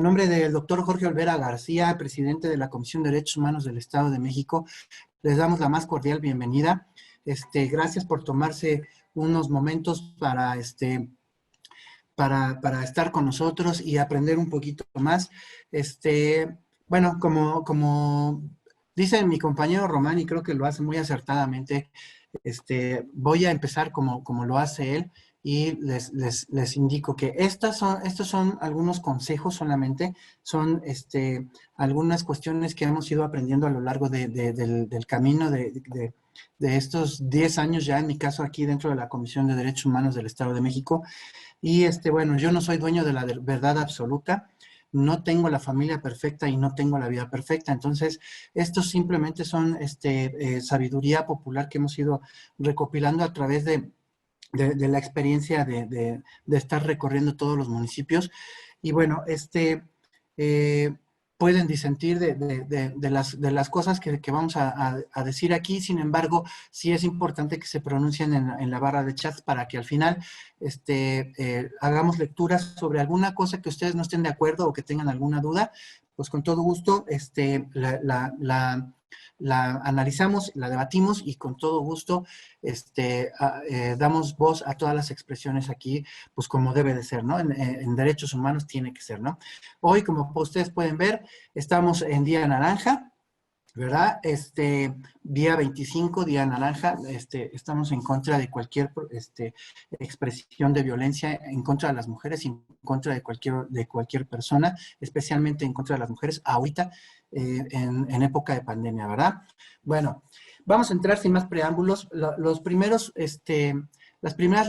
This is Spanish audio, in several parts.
nombre del doctor Jorge Olvera García, presidente de la Comisión de Derechos Humanos del Estado de México, les damos la más cordial bienvenida. Gracias por tomarse unos momentos para estar con nosotros y aprender un poquito más. Bueno, como dice mi compañero Román, y creo que lo hace muy acertadamente, voy a empezar como lo hace él, y les indico que estos son algunos consejos solamente, son algunas cuestiones que hemos ido aprendiendo a lo largo del camino de estos 10 años ya, en mi caso aquí dentro de la Comisión de Derechos Humanos del Estado de México. Y bueno, yo no soy dueño de la verdad absoluta, no tengo la familia perfecta y no tengo la vida perfecta. Entonces, estos simplemente son sabiduría popular que hemos ido recopilando a través de la experiencia de estar recorriendo todos los municipios. Y bueno, eh, pueden disentir de las cosas que vamos a decir aquí. Sin embargo, sí es importante que se pronuncien en la barra de chat para que al final hagamos lecturas sobre alguna cosa que ustedes no estén de acuerdo o que tengan alguna duda. Pues con todo gusto la analizamos, la debatimos y con todo gusto damos voz a todas las expresiones aquí, pues como debe de ser, ¿no? En derechos humanos tiene que ser, ¿no? Hoy, como ustedes pueden ver, estamos en Día Naranja, ¿verdad? Día 25, Día Naranja, estamos en contra de cualquier expresión de violencia en contra de las mujeres, en contra de cualquier persona, especialmente en contra de las mujeres, ahorita, en época de pandemia, ¿verdad? Bueno, vamos a entrar sin más preámbulos. Las primeras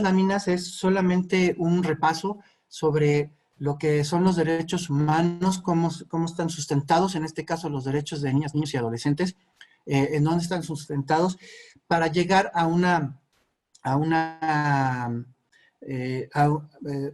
láminas es solamente un repaso sobre lo que son los derechos humanos, cómo están sustentados, en este caso los derechos de niñas, niños y adolescentes, en dónde están sustentados, para llegar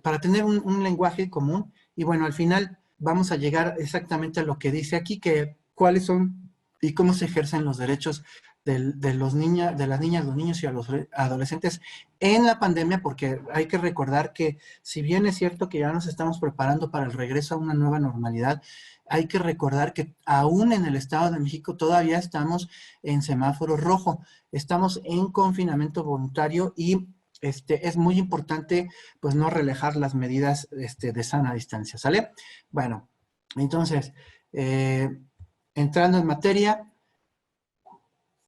para tener un lenguaje común. Y bueno, al final vamos a llegar exactamente a lo que dice aquí, que cuáles son y cómo se ejercen los derechos de las niñas, los niños y a los adolescentes en la pandemia, porque hay que recordar que si bien es cierto que ya nos estamos preparando para el regreso a una nueva normalidad, hay que recordar que aún en el Estado de México todavía estamos en semáforo rojo, estamos en confinamiento voluntario y es muy importante pues no relajar las medidas de sana distancia, ¿sale? Bueno, entonces, entrando en materia,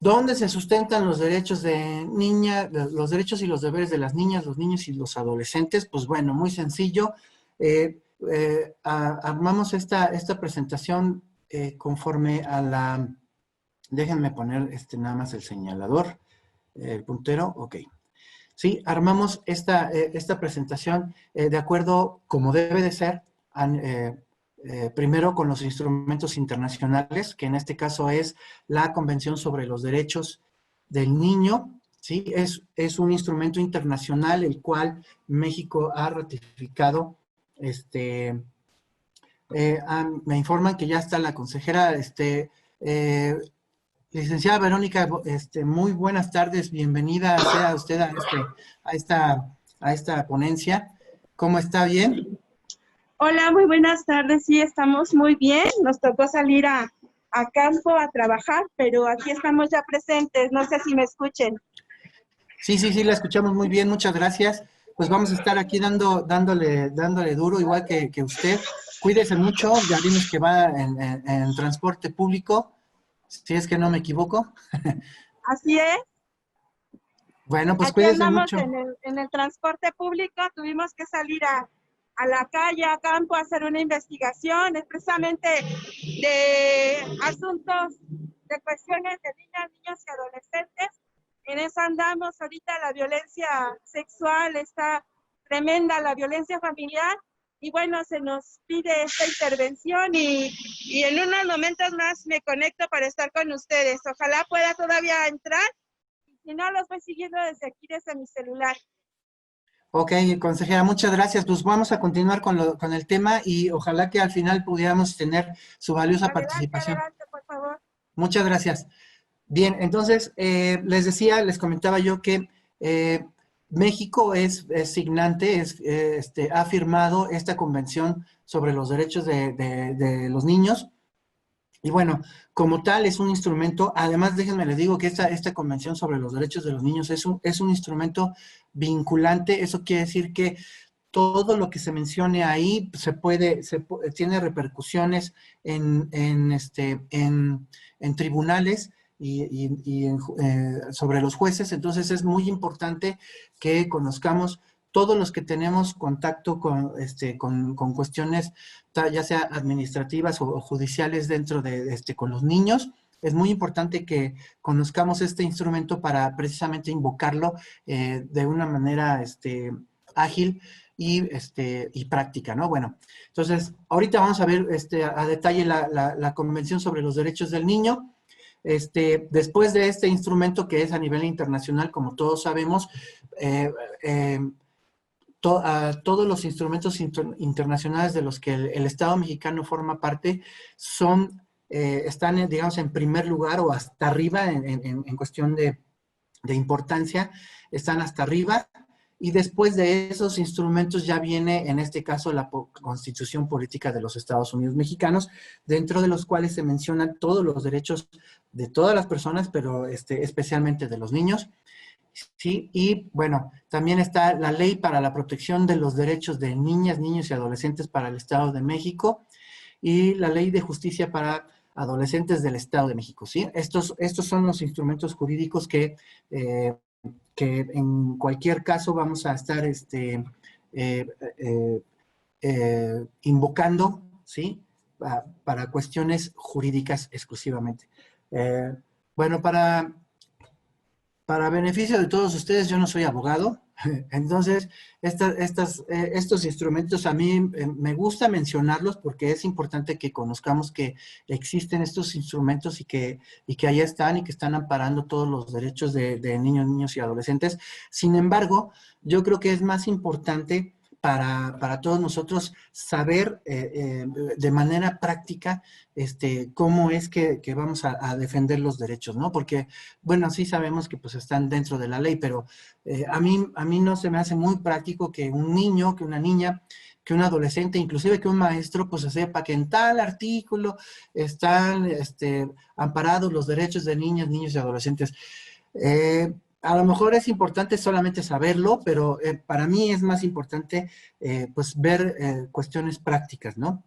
¿dónde se sustentan los derechos de niña, los derechos y los deberes de las niñas, los niños y los adolescentes? Pues bueno, muy sencillo. Armamos esta presentación conforme a la... Déjenme poner nada más el señalador, el puntero, ok. Sí, armamos esta presentación de acuerdo como debe de ser, primero con los instrumentos internacionales, que en este caso es la Convención sobre los Derechos del Niño, ¿sí? Es un instrumento internacional el cual México ha ratificado. Me informan que ya está la consejera, eh, licenciada Verónica, muy buenas tardes, bienvenida sea usted a esta ponencia. ¿Cómo está? ¿Bien? Hola, muy buenas tardes. Sí, estamos muy bien. Nos tocó salir a campo a trabajar, pero aquí estamos ya presentes. No sé si me escuchen. Sí, la escuchamos muy bien, muchas gracias. Pues vamos a estar aquí dándole duro, igual que usted. Cuídese mucho, ya vimos que va en transporte público, si es que no me equivoco. Así es. Bueno, pues Aquí cuídese andamos mucho. en el transporte público. Tuvimos que salir a la calle, a campo, a hacer una investigación, expresamente de asuntos, de cuestiones de niñas, niños y adolescentes. En eso andamos ahorita. La violencia sexual está tremenda, la violencia familiar, y bueno, se nos pide esta intervención y en unos momentos más me conecto para estar con ustedes. Ojalá pueda todavía entrar, si no los voy siguiendo desde aquí, desde mi celular. Ok, consejera, muchas gracias. Pues vamos a continuar con el tema y ojalá que al final pudiéramos tener su valiosa participación. Adelante, por favor. Muchas gracias. Bien, entonces, les comentaba yo que México es signante, ha firmado esta convención sobre los derechos de los niños. Y bueno, como tal es un instrumento, además déjenme les digo que esta Convención sobre los Derechos de los Niños es un instrumento vinculante. Eso quiere decir que todo lo que se mencione ahí tiene repercusiones en tribunales sobre los jueces. Entonces es muy importante que conozcamos todos los que tenemos contacto con cuestiones ya sea administrativas o judiciales dentro con los niños. Es muy importante que conozcamos este instrumento para precisamente invocarlo de una manera ágil y práctica, ¿no? Bueno, entonces, ahorita vamos a ver a detalle la Convención sobre los Derechos del Niño. Después de este instrumento que es a nivel internacional, como todos sabemos, eh, eh, todos los instrumentos internacionales de los que el Estado mexicano forma parte están, digamos, en primer lugar o hasta arriba en cuestión de importancia, están hasta arriba. Y después de esos instrumentos ya viene, en este caso, la Constitución Política de los Estados Unidos Mexicanos, dentro de los cuales se mencionan todos los derechos de todas las personas, pero especialmente de los niños. Sí, y bueno, también está la Ley para la Protección de los Derechos de Niñas, Niños y Adolescentes para el Estado de México y la Ley de Justicia para Adolescentes del Estado de México, ¿sí? Estos son los instrumentos jurídicos que en cualquier caso vamos a estar eh, eh, invocando, ¿sí? Para cuestiones jurídicas exclusivamente. Bueno, para beneficio de todos ustedes, yo no soy abogado, entonces estos instrumentos a mí me gusta mencionarlos porque es importante que conozcamos que existen estos instrumentos y que ahí están y que están amparando todos los derechos de niños, niños y adolescentes. Sin embargo, yo creo que es más importante para todos nosotros saber de manera práctica cómo es que vamos a defender los derechos, ¿no? Porque, bueno, sí sabemos que pues están dentro de la ley, pero a mí no se me hace muy práctico que un niño, que una niña, que un adolescente, inclusive que un maestro, pues sepa que en tal artículo están amparados los derechos de niñas, niños y adolescentes. A lo mejor es importante solamente saberlo, pero para mí es más importante pues ver cuestiones prácticas, ¿no?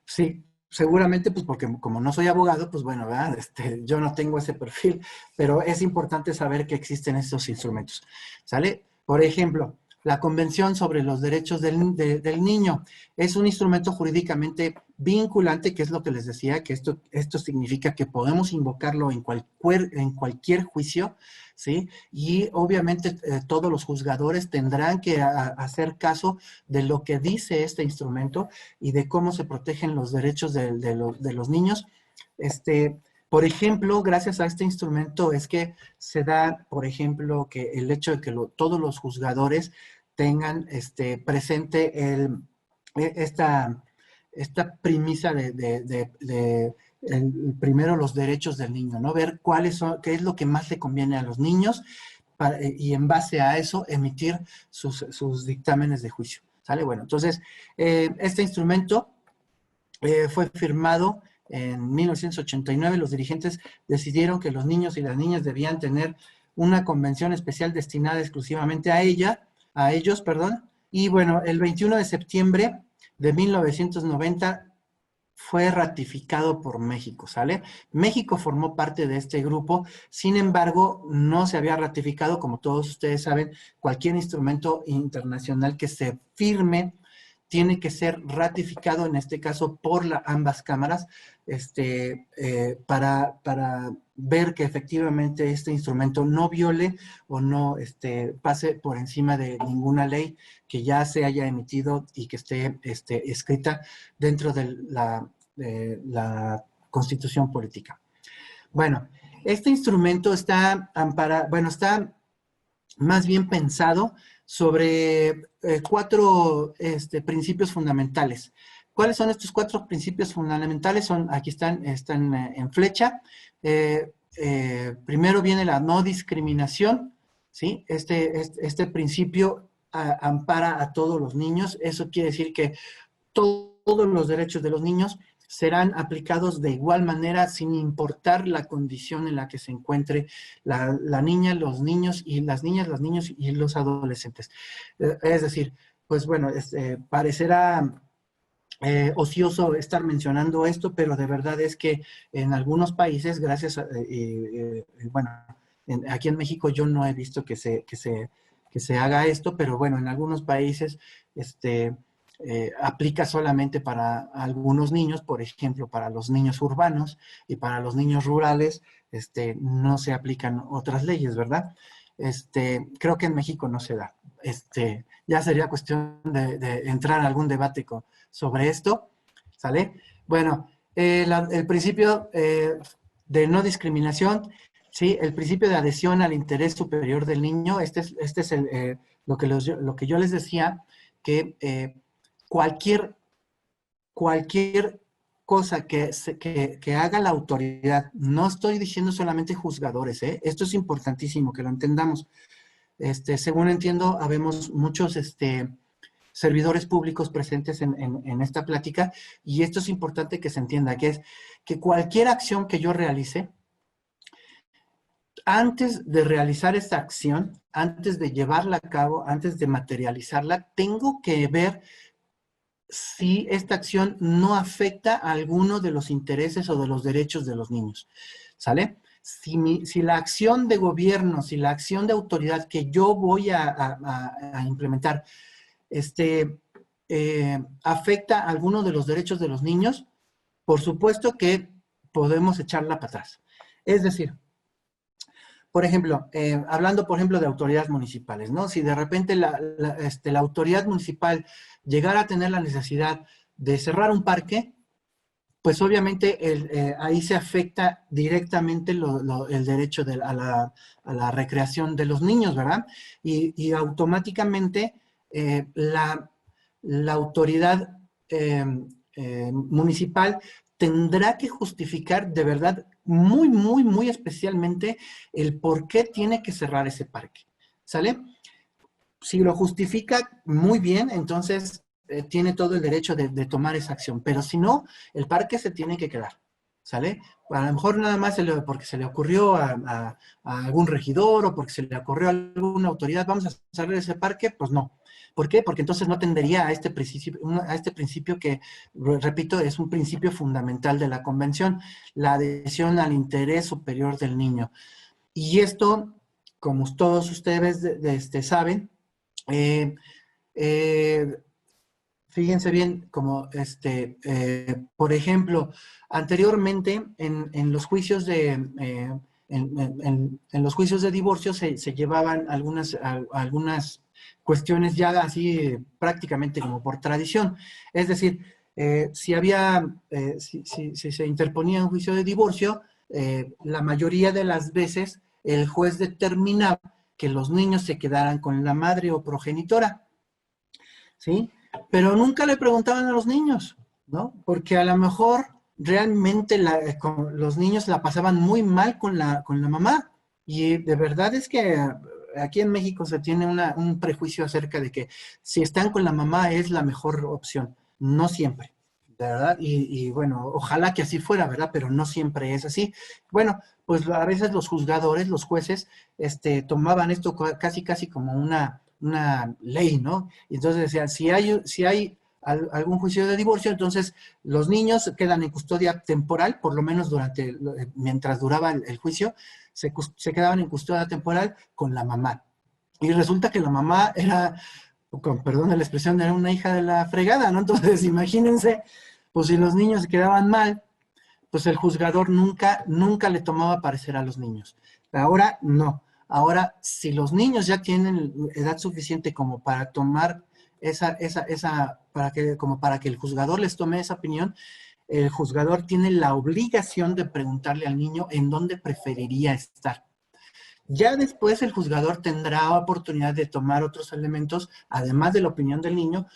Sí, seguramente pues porque como no soy abogado, pues bueno, ¿verdad? Yo no tengo ese perfil, pero es importante saber que existen estos instrumentos, ¿sale? Por ejemplo, la Convención sobre los Derechos del Niño es un instrumento jurídicamente vinculante, que es lo que les decía, que esto significa que podemos invocarlo en cualquier juicio, ¿sí? Y obviamente todos los juzgadores tendrán que hacer caso de lo que dice este instrumento y de cómo se protegen los derechos de los niños. Por ejemplo, gracias a este instrumento es que se da, por ejemplo, que el hecho de que todos los juzgadores tengan presente esta premisa primero los derechos del niño, ¿no? Ver qué es lo que más le conviene a los niños y en base a eso emitir sus dictámenes de juicio, ¿sale? Bueno, entonces, este instrumento fue firmado en 1989. Los dirigentes decidieron que los niños y las niñas debían tener una convención especial destinada exclusivamente a ellos, perdón. Y bueno, el 21 de septiembre de 1990 fue ratificado por México, ¿sale? México formó parte de este grupo, sin embargo, no se había ratificado, como todos ustedes saben, cualquier instrumento internacional que se firme tiene que ser ratificado, en este caso, por ambas cámaras, para ver que efectivamente este instrumento no viole o no pase por encima de ninguna ley que ya se haya emitido y que esté escrita dentro de la Constitución Política. Bueno, este instrumento está más bien pensado sobre cuatro principios fundamentales. ¿Cuáles son estos cuatro principios fundamentales? Aquí están en flecha. Primero viene la no discriminación, ¿sí? Este principio ampara a todos los niños. Eso quiere decir que todos los derechos de los niños serán aplicados de igual manera sin importar la condición en la que se encuentre la niña, los niños y las niñas, los niños y los adolescentes. Es decir, pues bueno, parecerá ocioso estar mencionando esto, pero de verdad es que en algunos países, gracias a, bueno, aquí en México yo no he visto que se haga esto, pero bueno, en algunos países aplica solamente para algunos niños, por ejemplo, para los niños urbanos y para los niños rurales, no se aplican otras leyes, ¿verdad? Creo que en México no se da. Ya sería cuestión de entrar a algún debate sobre esto, ¿sale? Bueno, el principio de no discriminación, ¿sí? El principio de adhesión al interés superior del niño, este es lo que yo les decía, que cualquier cosa que haga la autoridad, no estoy diciendo solamente juzgadores, esto es importantísimo que lo entendamos. Según entiendo, habemos muchos servidores públicos presentes en esta plática, y esto es importante que se entienda, que es que cualquier acción que yo realice, antes de realizar esta acción, antes de llevarla a cabo, antes de materializarla, tengo que ver si esta acción no afecta a alguno de los intereses o de los derechos de los niños, ¿sale? Si la acción de gobierno, si la acción de autoridad que yo voy a implementar afecta a alguno de los derechos de los niños, por supuesto que podemos echarla para atrás. Es decir, por ejemplo, hablando, por ejemplo, de autoridades municipales, ¿no? Si de repente la autoridad municipal llegara a tener la necesidad de cerrar un parque, pues obviamente ahí se afecta directamente el derecho a la recreación de los niños, ¿verdad? Y automáticamente la autoridad municipal tendrá que justificar de verdad muy, muy, muy especialmente el por qué tiene que cerrar ese parque, ¿sale? Si lo justifica muy bien, entonces tiene todo el derecho de tomar esa acción, pero si no, el parque se tiene que quedar, ¿sale? A lo mejor nada más porque se le ocurrió a algún regidor o porque se le ocurrió a alguna autoridad, vamos a cerrar ese parque, pues no. ¿Por qué? Porque entonces no atendería a este principio que, repito, es un principio fundamental de la convención, la adhesión al interés superior del niño. Y esto, como todos ustedes saben, fíjense bien, como por ejemplo, anteriormente en los juicios en los juicios de divorcio se llevaban algunas cuestiones ya así prácticamente como por tradición. Es decir, si se interponía un juicio de divorcio, la mayoría de las veces el juez determinaba que los niños se quedaran con la madre o progenitora, ¿sí? Pero nunca le preguntaban a los niños, ¿no? Porque a lo mejor realmente los niños la pasaban muy mal con la mamá. Y de verdad es que aquí en México se tiene un prejuicio acerca de que si están con la mamá es la mejor opción. No siempre, de verdad. Y bueno, ojalá que así fuera, ¿verdad? Pero no siempre es así. Bueno, pues a veces los juzgadores, los jueces, tomaban esto casi como una ley, ¿no? Y entonces decían, si hay algún juicio de divorcio, entonces los niños quedan en custodia temporal, por lo menos mientras duraba el juicio, se quedaban en custodia temporal con la mamá. Y resulta que la mamá era, con perdón de la expresión, era una hija de la fregada, ¿no? Entonces, imagínense, pues si los niños se quedaban mal, pues el juzgador nunca le tomaba parecer a los niños. Ahora no. Ahora, si los niños ya tienen edad suficiente como para tomar como para que el juzgador les tome esa opinión, el juzgador tiene la obligación de preguntarle al niño en dónde preferiría estar. Ya después el juzgador tendrá oportunidad de tomar otros elementos, además de la opinión del niño,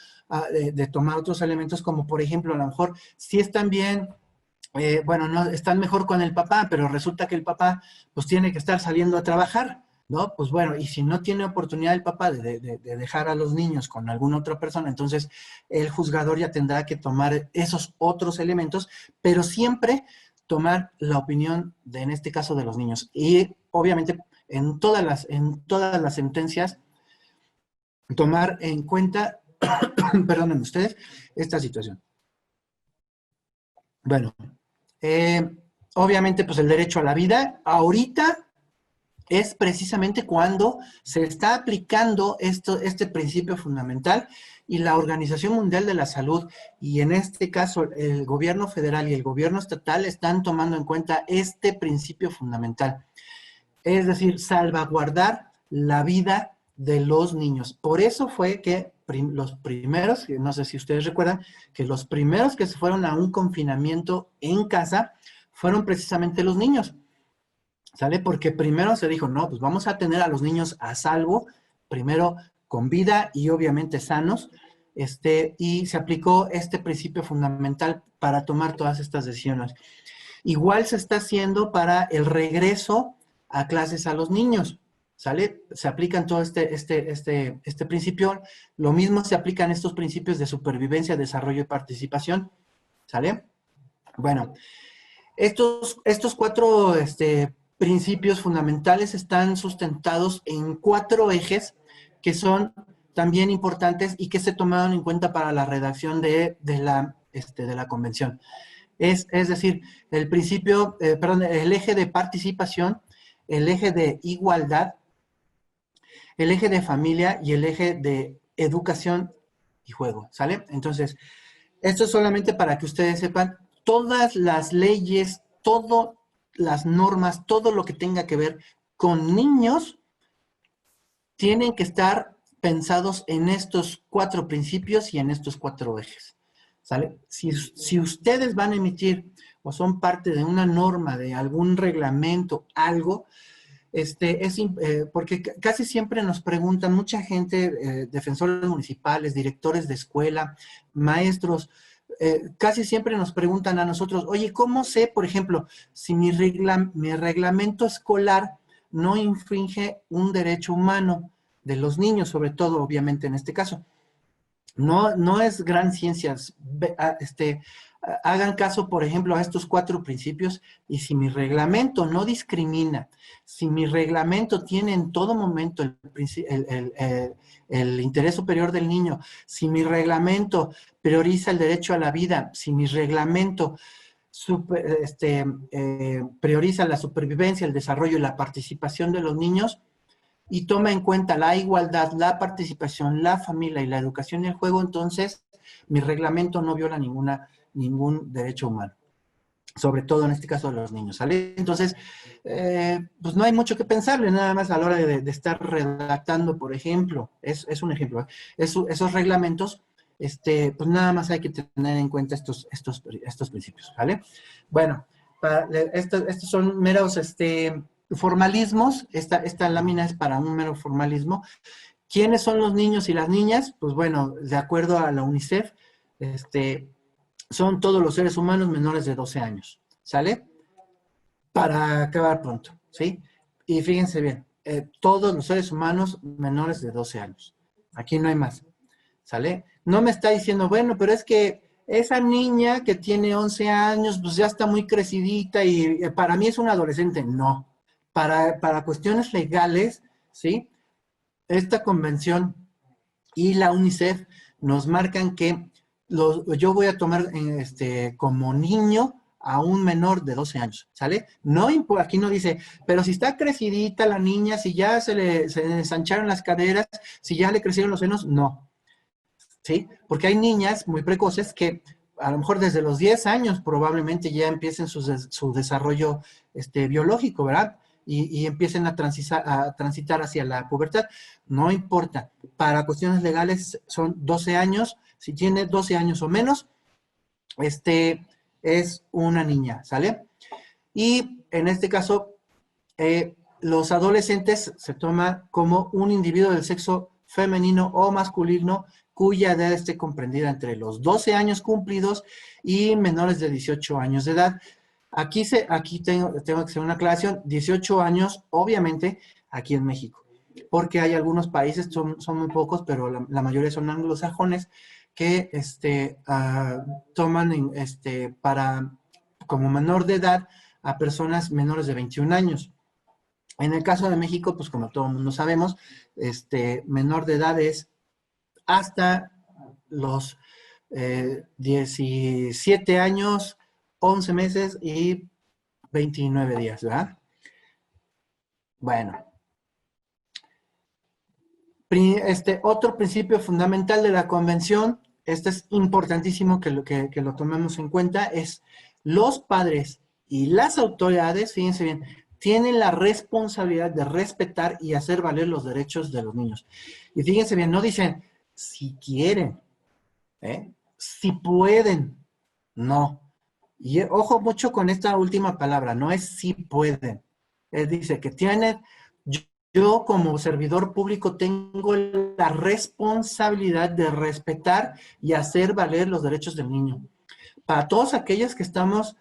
de tomar otros elementos como, por ejemplo, a lo mejor, si están bien, bueno, no están mejor con el papá, pero resulta que el papá pues tiene que estar saliendo a trabajar. ¿no? Pues bueno, y si no tiene oportunidad el papá de dejar a los niños con alguna otra persona, entonces el juzgador ya tendrá que tomar esos otros elementos, pero siempre tomar la opinión de, en este caso, de los niños. Y obviamente en todas las sentencias, tomar en cuenta, perdonen ustedes, esta situación. Bueno, obviamente, pues el derecho a la vida, ahorita es precisamente cuando se está aplicando este principio fundamental y la Organización Mundial de la Salud, y en este caso el gobierno federal y el gobierno estatal, están tomando en cuenta este principio fundamental. Es decir, salvaguardar la vida de los niños. Por eso fue que los primeros, no sé si ustedes recuerdan, que los primeros que se fueron a un confinamiento en casa fueron precisamente los niños. ¿Sale? Porque primero se dijo, no, pues vamos a tener a los niños a salvo, primero con vida y obviamente sanos, y se aplicó este principio fundamental para tomar todas estas decisiones. Igual se está haciendo para el regreso a clases a los niños, ¿sale? Se aplican todo este principio, lo mismo se aplican estos principios de supervivencia, desarrollo y participación, ¿sale? Bueno, estos cuatro principios fundamentales están sustentados en 4 ejes que son también importantes y que se tomaron en cuenta para la redacción de la convención. Es decir, el principio, el eje de participación, el eje de igualdad, el eje de familia y el eje de educación y juego, ¿sale? Entonces, esto es solamente para que ustedes sepan todas las leyes, todas las normas, todo lo que tenga que ver con niños, tienen que estar pensados en estos 4 principios y en estos 4 ejes. ¿Sale? Si ustedes van a emitir o son parte de una norma, de algún reglamento, algo, porque casi siempre nos preguntan mucha gente, defensores municipales, directores de escuela, maestros, casi siempre nos preguntan a nosotros, oye, ¿cómo sé, por ejemplo, si mi reglamento escolar no infringe un derecho humano de los niños, sobre todo, obviamente, en este caso? No es gran ciencia. Hagan caso, por ejemplo, a estos 4 principios, y si mi reglamento no discrimina, si mi reglamento tiene en todo momento el interés superior del niño, si mi reglamento prioriza el derecho a la vida, si mi reglamento prioriza la supervivencia, el desarrollo y la participación de los niños, y toma en cuenta la igualdad, la participación, la familia y la educación y el juego, entonces mi reglamento no viola ningún derecho humano, sobre todo en este caso de los niños, ¿sale? Entonces, pues no hay mucho que pensarle, nada más a la hora de estar redactando, por ejemplo, es un ejemplo, esos reglamentos, pues nada más hay que tener en cuenta estos principios, ¿vale? Bueno, estos son meros, formalismos. Esta lámina es para un mero formalismo. ¿Quiénes son los niños y las niñas? Pues bueno, de acuerdo a la UNICEF, son todos los seres humanos menores de 12 años, ¿sale? Para acabar pronto, ¿sí? Y fíjense bien, todos los seres humanos menores de 12 años. Aquí no hay más, ¿sale? No me está diciendo, bueno, pero es que esa niña que tiene 11 años, pues ya está muy crecidita y para mí es una adolescente. No. Para cuestiones legales, ¿sí? Esta convención y la UNICEF nos marcan que yo voy a tomar como niño a un menor de 12 años, ¿sale? No, aquí no dice, pero si está crecidita la niña, si ya se le ensancharon las caderas, si ya le crecieron los senos, no, ¿sí? Porque hay niñas muy precoces que a lo mejor desde los 10 años probablemente ya empiecen su desarrollo biológico, ¿verdad? Y empiecen a transitar hacia la pubertad. No importa, para cuestiones legales son 12 años, si tiene 12 años o menos, es una niña, ¿sale? Y en este caso, los adolescentes se toma como un individuo del sexo femenino o masculino cuya edad esté comprendida entre los 12 años cumplidos y menores de 18 años de edad. Aquí tengo que hacer una aclaración. 18 años, obviamente, aquí en México. Porque hay algunos países, son muy pocos, pero la mayoría son anglosajones, que toman para, como menor de edad a personas menores de 21 años. En el caso de México, pues como todo el mundo sabemos, menor de edad es hasta los 17 años, 11 meses y 29 días, ¿verdad? Bueno, otro principio fundamental de la convención, este es importantísimo que lo tomemos en cuenta, es los padres y las autoridades, fíjense bien, tienen la responsabilidad de respetar y hacer valer los derechos de los niños. Y fíjense bien, no dicen si quieren, si pueden, no. Y ojo mucho con esta última palabra, no es si pueden. Él dice que tienen, yo como servidor público tengo la responsabilidad de respetar y hacer valer los derechos del niño. Para todos aquellos que estamos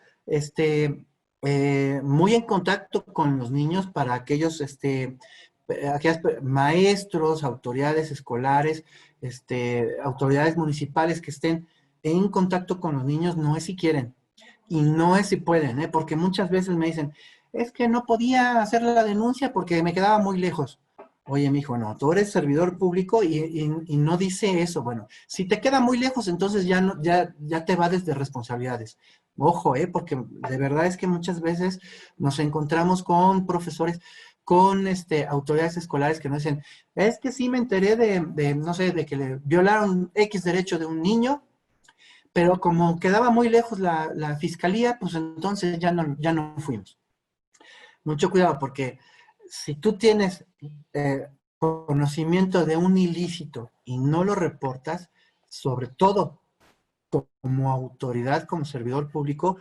muy en contacto con los niños, para aquellos maestros, autoridades escolares, autoridades municipales que estén en contacto con los niños, no es si quieren y no es si pueden, porque muchas veces me dicen, es que no podía hacer la denuncia porque me quedaba muy lejos. Oye, mijo, no, tú eres servidor público y no dice eso. Bueno, si te queda muy lejos, entonces ya te va desde responsabilidades. Ojo, porque de verdad es que muchas veces nos encontramos con profesores, con autoridades escolares que nos dicen, es que sí me enteré no sé, de que le violaron X derecho de un niño, pero como quedaba muy lejos la fiscalía, pues entonces ya no fuimos. Mucho cuidado, porque si tú tienes conocimiento de un ilícito y no lo reportas, sobre todo como autoridad, como servidor público,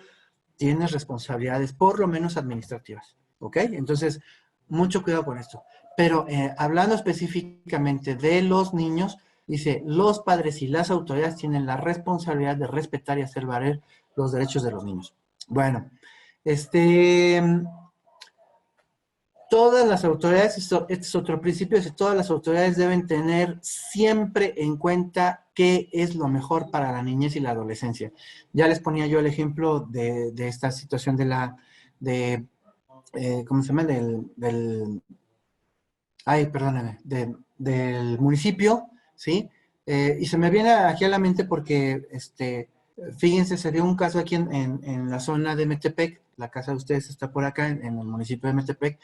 tienes responsabilidades, por lo menos administrativas, ¿ok? Entonces, mucho cuidado con esto. Pero hablando específicamente de los niños, dice, los padres y las autoridades tienen la responsabilidad de respetar y hacer valer los derechos de los niños. Bueno, todas las autoridades, este es otro principio, es todas las autoridades deben tener siempre en cuenta qué es lo mejor para la niñez y la adolescencia. Ya les ponía yo el ejemplo de esta situación ¿cómo se llama? Perdóname, del municipio, ¿sí? Y se me viene aquí a la mente porque, fíjense, se dio un caso aquí en la zona de Metepec, la casa de ustedes está por acá, en el municipio de Metepec,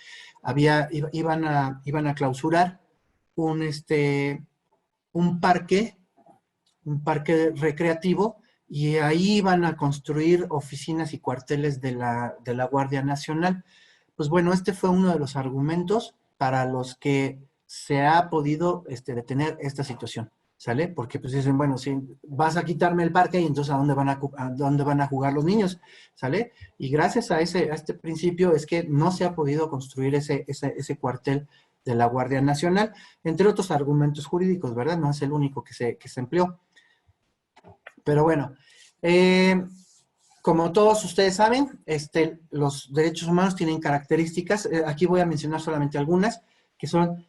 iban a clausurar un, un parque recreativo, y ahí iban a construir oficinas y cuarteles de la Guardia Nacional. Pues bueno, este fue uno de los argumentos para los que se ha podido detener esta situación, ¿sale? Porque pues dicen, bueno, si vas a quitarme el parque, y entonces ¿a dónde van a jugar los niños? ¿Sale? Y gracias a este principio es que no se ha podido construir ese cuartel de la Guardia Nacional, entre otros argumentos jurídicos, ¿verdad? No es el único que se empleó. Pero bueno, como todos ustedes saben, los derechos humanos tienen características. Aquí voy a mencionar solamente algunas, que son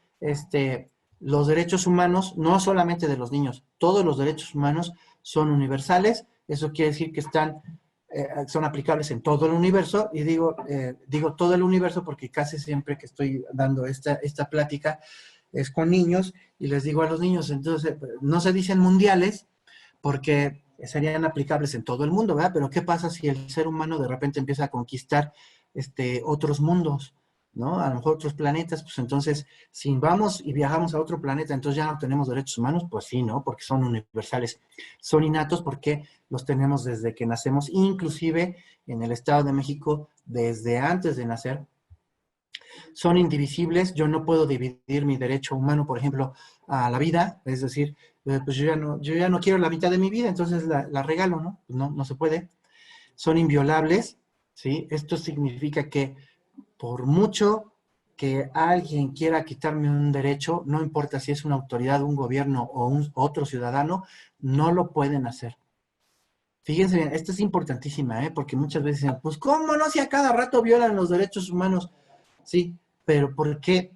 los derechos humanos, no solamente de los niños, todos los derechos humanos son universales. Eso quiere decir que son aplicables en todo el universo, y digo todo el universo porque casi siempre que estoy dando esta plática es con niños, y les digo a los niños, entonces, no se dicen mundiales, porque serían aplicables en todo el mundo, ¿verdad? Pero ¿qué pasa si el ser humano de repente empieza a conquistar otros mundos, ¿no? A lo mejor otros planetas, pues entonces, si vamos y viajamos a otro planeta, entonces ya no tenemos derechos humanos, pues sí, ¿no? Porque son universales, son innatos porque los tenemos desde que nacemos, inclusive en el Estado de México, desde antes de nacer. Son indivisibles, yo no puedo dividir mi derecho humano, por ejemplo, a la vida, es decir, pues yo ya no quiero la mitad de mi vida, entonces la regalo, ¿no? No se puede. Son inviolables, ¿sí? Esto significa que por mucho que alguien quiera quitarme un derecho, no importa si es una autoridad, un gobierno o otro ciudadano, no lo pueden hacer. Fíjense bien, esto es importantísima, porque muchas veces dicen, pues, ¿cómo no? Si a cada rato violan los derechos humanos. Sí, pero ¿por qué?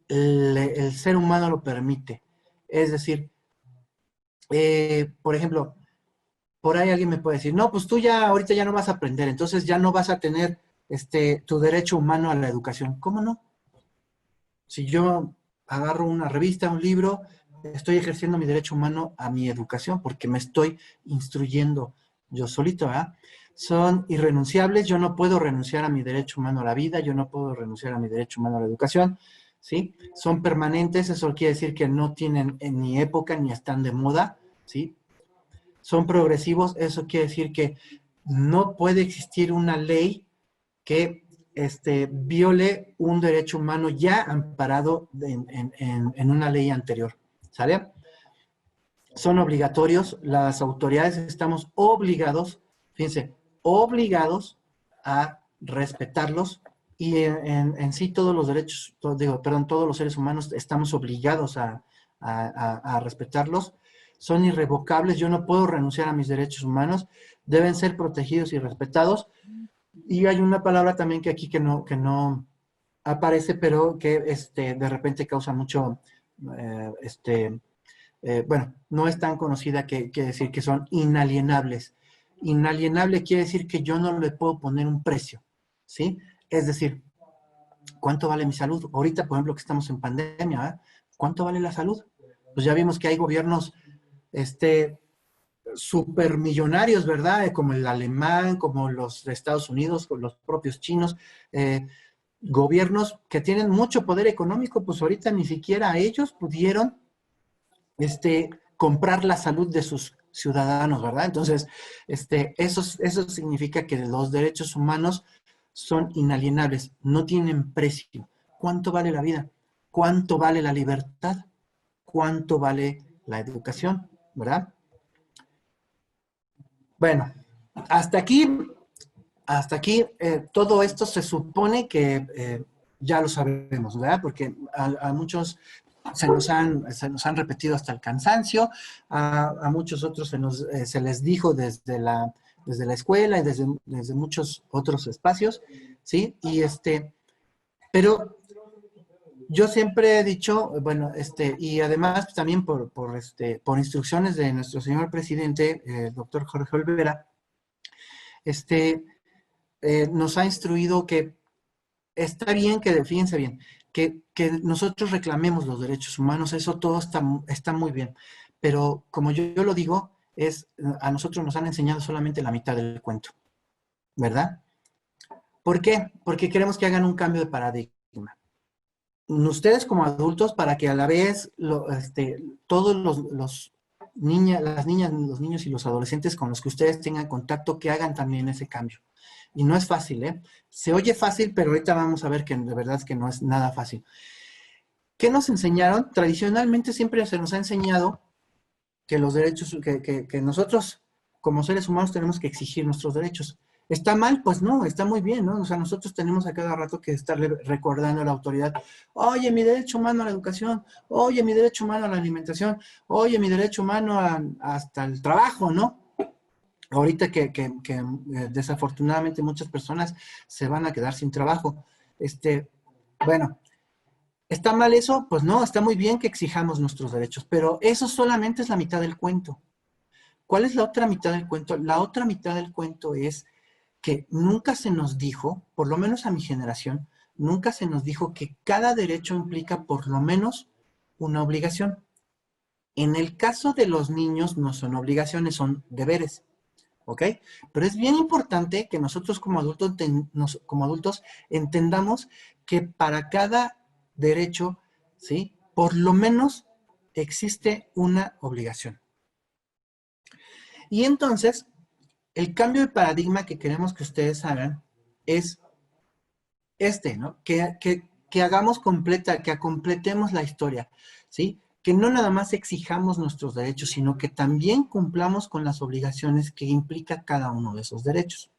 el ser humano lo permite. Es decir, por ejemplo, por ahí alguien me puede decir, no, pues tú ya ahorita ya no vas a aprender, entonces ya no vas a tener tu derecho humano a la educación. ¿Cómo no? Si yo agarro una revista, un libro, estoy ejerciendo mi derecho humano a mi educación porque me estoy instruyendo yo solito, ¿verdad? Son irrenunciables, yo no puedo renunciar a mi derecho humano a la vida, yo no puedo renunciar a mi derecho humano a la educación, ¿sí? Son permanentes, eso quiere decir que no tienen ni época ni están de moda, ¿sí? Son progresivos, eso quiere decir que no puede existir una ley que viole un derecho humano ya amparado en una ley anterior, ¿sale? Son obligatorios, las autoridades estamos obligados, fíjense, obligados a respetarlos y en sí todos los derechos, todos los seres humanos estamos obligados a respetarlos, son irrevocables, yo no puedo renunciar a mis derechos humanos, deben ser protegidos y respetados. Y hay una palabra también que aquí que no aparece, pero que de repente causa mucho, bueno, no es tan conocida que decir que son inalienables. Inalienable quiere decir que yo no le puedo poner un precio, ¿sí? Es decir, ¿cuánto vale mi salud? Ahorita, por ejemplo, que estamos en pandemia, ¿eh? ¿Cuánto vale la salud? Pues ya vimos que hay gobiernos, supermillonarios, ¿verdad? Como el alemán, como los de Estados Unidos, como los propios chinos, gobiernos que tienen mucho poder económico, pues ahorita ni siquiera ellos pudieron comprar la salud de sus ciudadanos, ¿verdad? Entonces, eso significa que los derechos humanos son inalienables, no tienen precio. ¿Cuánto vale la vida? ¿Cuánto vale la libertad? ¿Cuánto vale la educación? ¿Verdad? Bueno, hasta aquí, todo esto se supone que ya lo sabemos, ¿verdad? Porque a muchos se nos han repetido hasta el cansancio, a muchos otros se les dijo desde la escuela y desde muchos otros espacios, ¿sí? Pero yo siempre he dicho, bueno, y además también por instrucciones de nuestro señor presidente, el doctor Jorge Olvera, este, nos ha instruido que está bien fíjense bien, que nosotros reclamemos los derechos humanos, eso todo está muy bien, pero como yo lo digo, a nosotros nos han enseñado solamente la mitad del cuento, ¿verdad? ¿Por qué? Porque queremos que hagan un cambio de paradigma. Ustedes como adultos, para que a la vez todos las niñas, los niños y los adolescentes con los que ustedes tengan contacto, que hagan también ese cambio. Y no es fácil, ¿eh? Se oye fácil, pero ahorita vamos a ver que de verdad es que no es nada fácil. ¿Qué nos enseñaron? Tradicionalmente siempre se nos ha enseñado que los derechos, que nosotros como seres humanos tenemos que exigir nuestros derechos. ¿Está mal? Pues no, está muy bien, ¿no? O sea, nosotros tenemos a cada rato que estarle recordando a la autoridad, oye, mi derecho humano a la educación, oye, mi derecho humano a la alimentación, oye, mi derecho humano hasta el trabajo, ¿no? Ahorita que desafortunadamente muchas personas se van a quedar sin trabajo. Bueno, ¿está mal eso? Pues no, está muy bien que exijamos nuestros derechos, pero eso solamente es la mitad del cuento. ¿Cuál es la otra mitad del cuento? La otra mitad del cuento es que nunca se nos dijo, por lo menos a mi generación, nunca se nos dijo que cada derecho implica por lo menos una obligación. En el caso de los niños no son obligaciones, son deberes. ¿Ok? Pero es bien importante que nosotros como adultos entendamos que para cada derecho, ¿sí? Por lo menos existe una obligación. Y entonces, el cambio de paradigma que queremos que ustedes hagan es ¿no? Que hagamos que completemos la historia, ¿sí? Que no nada más exijamos nuestros derechos, sino que también cumplamos con las obligaciones que implica cada uno de esos derechos.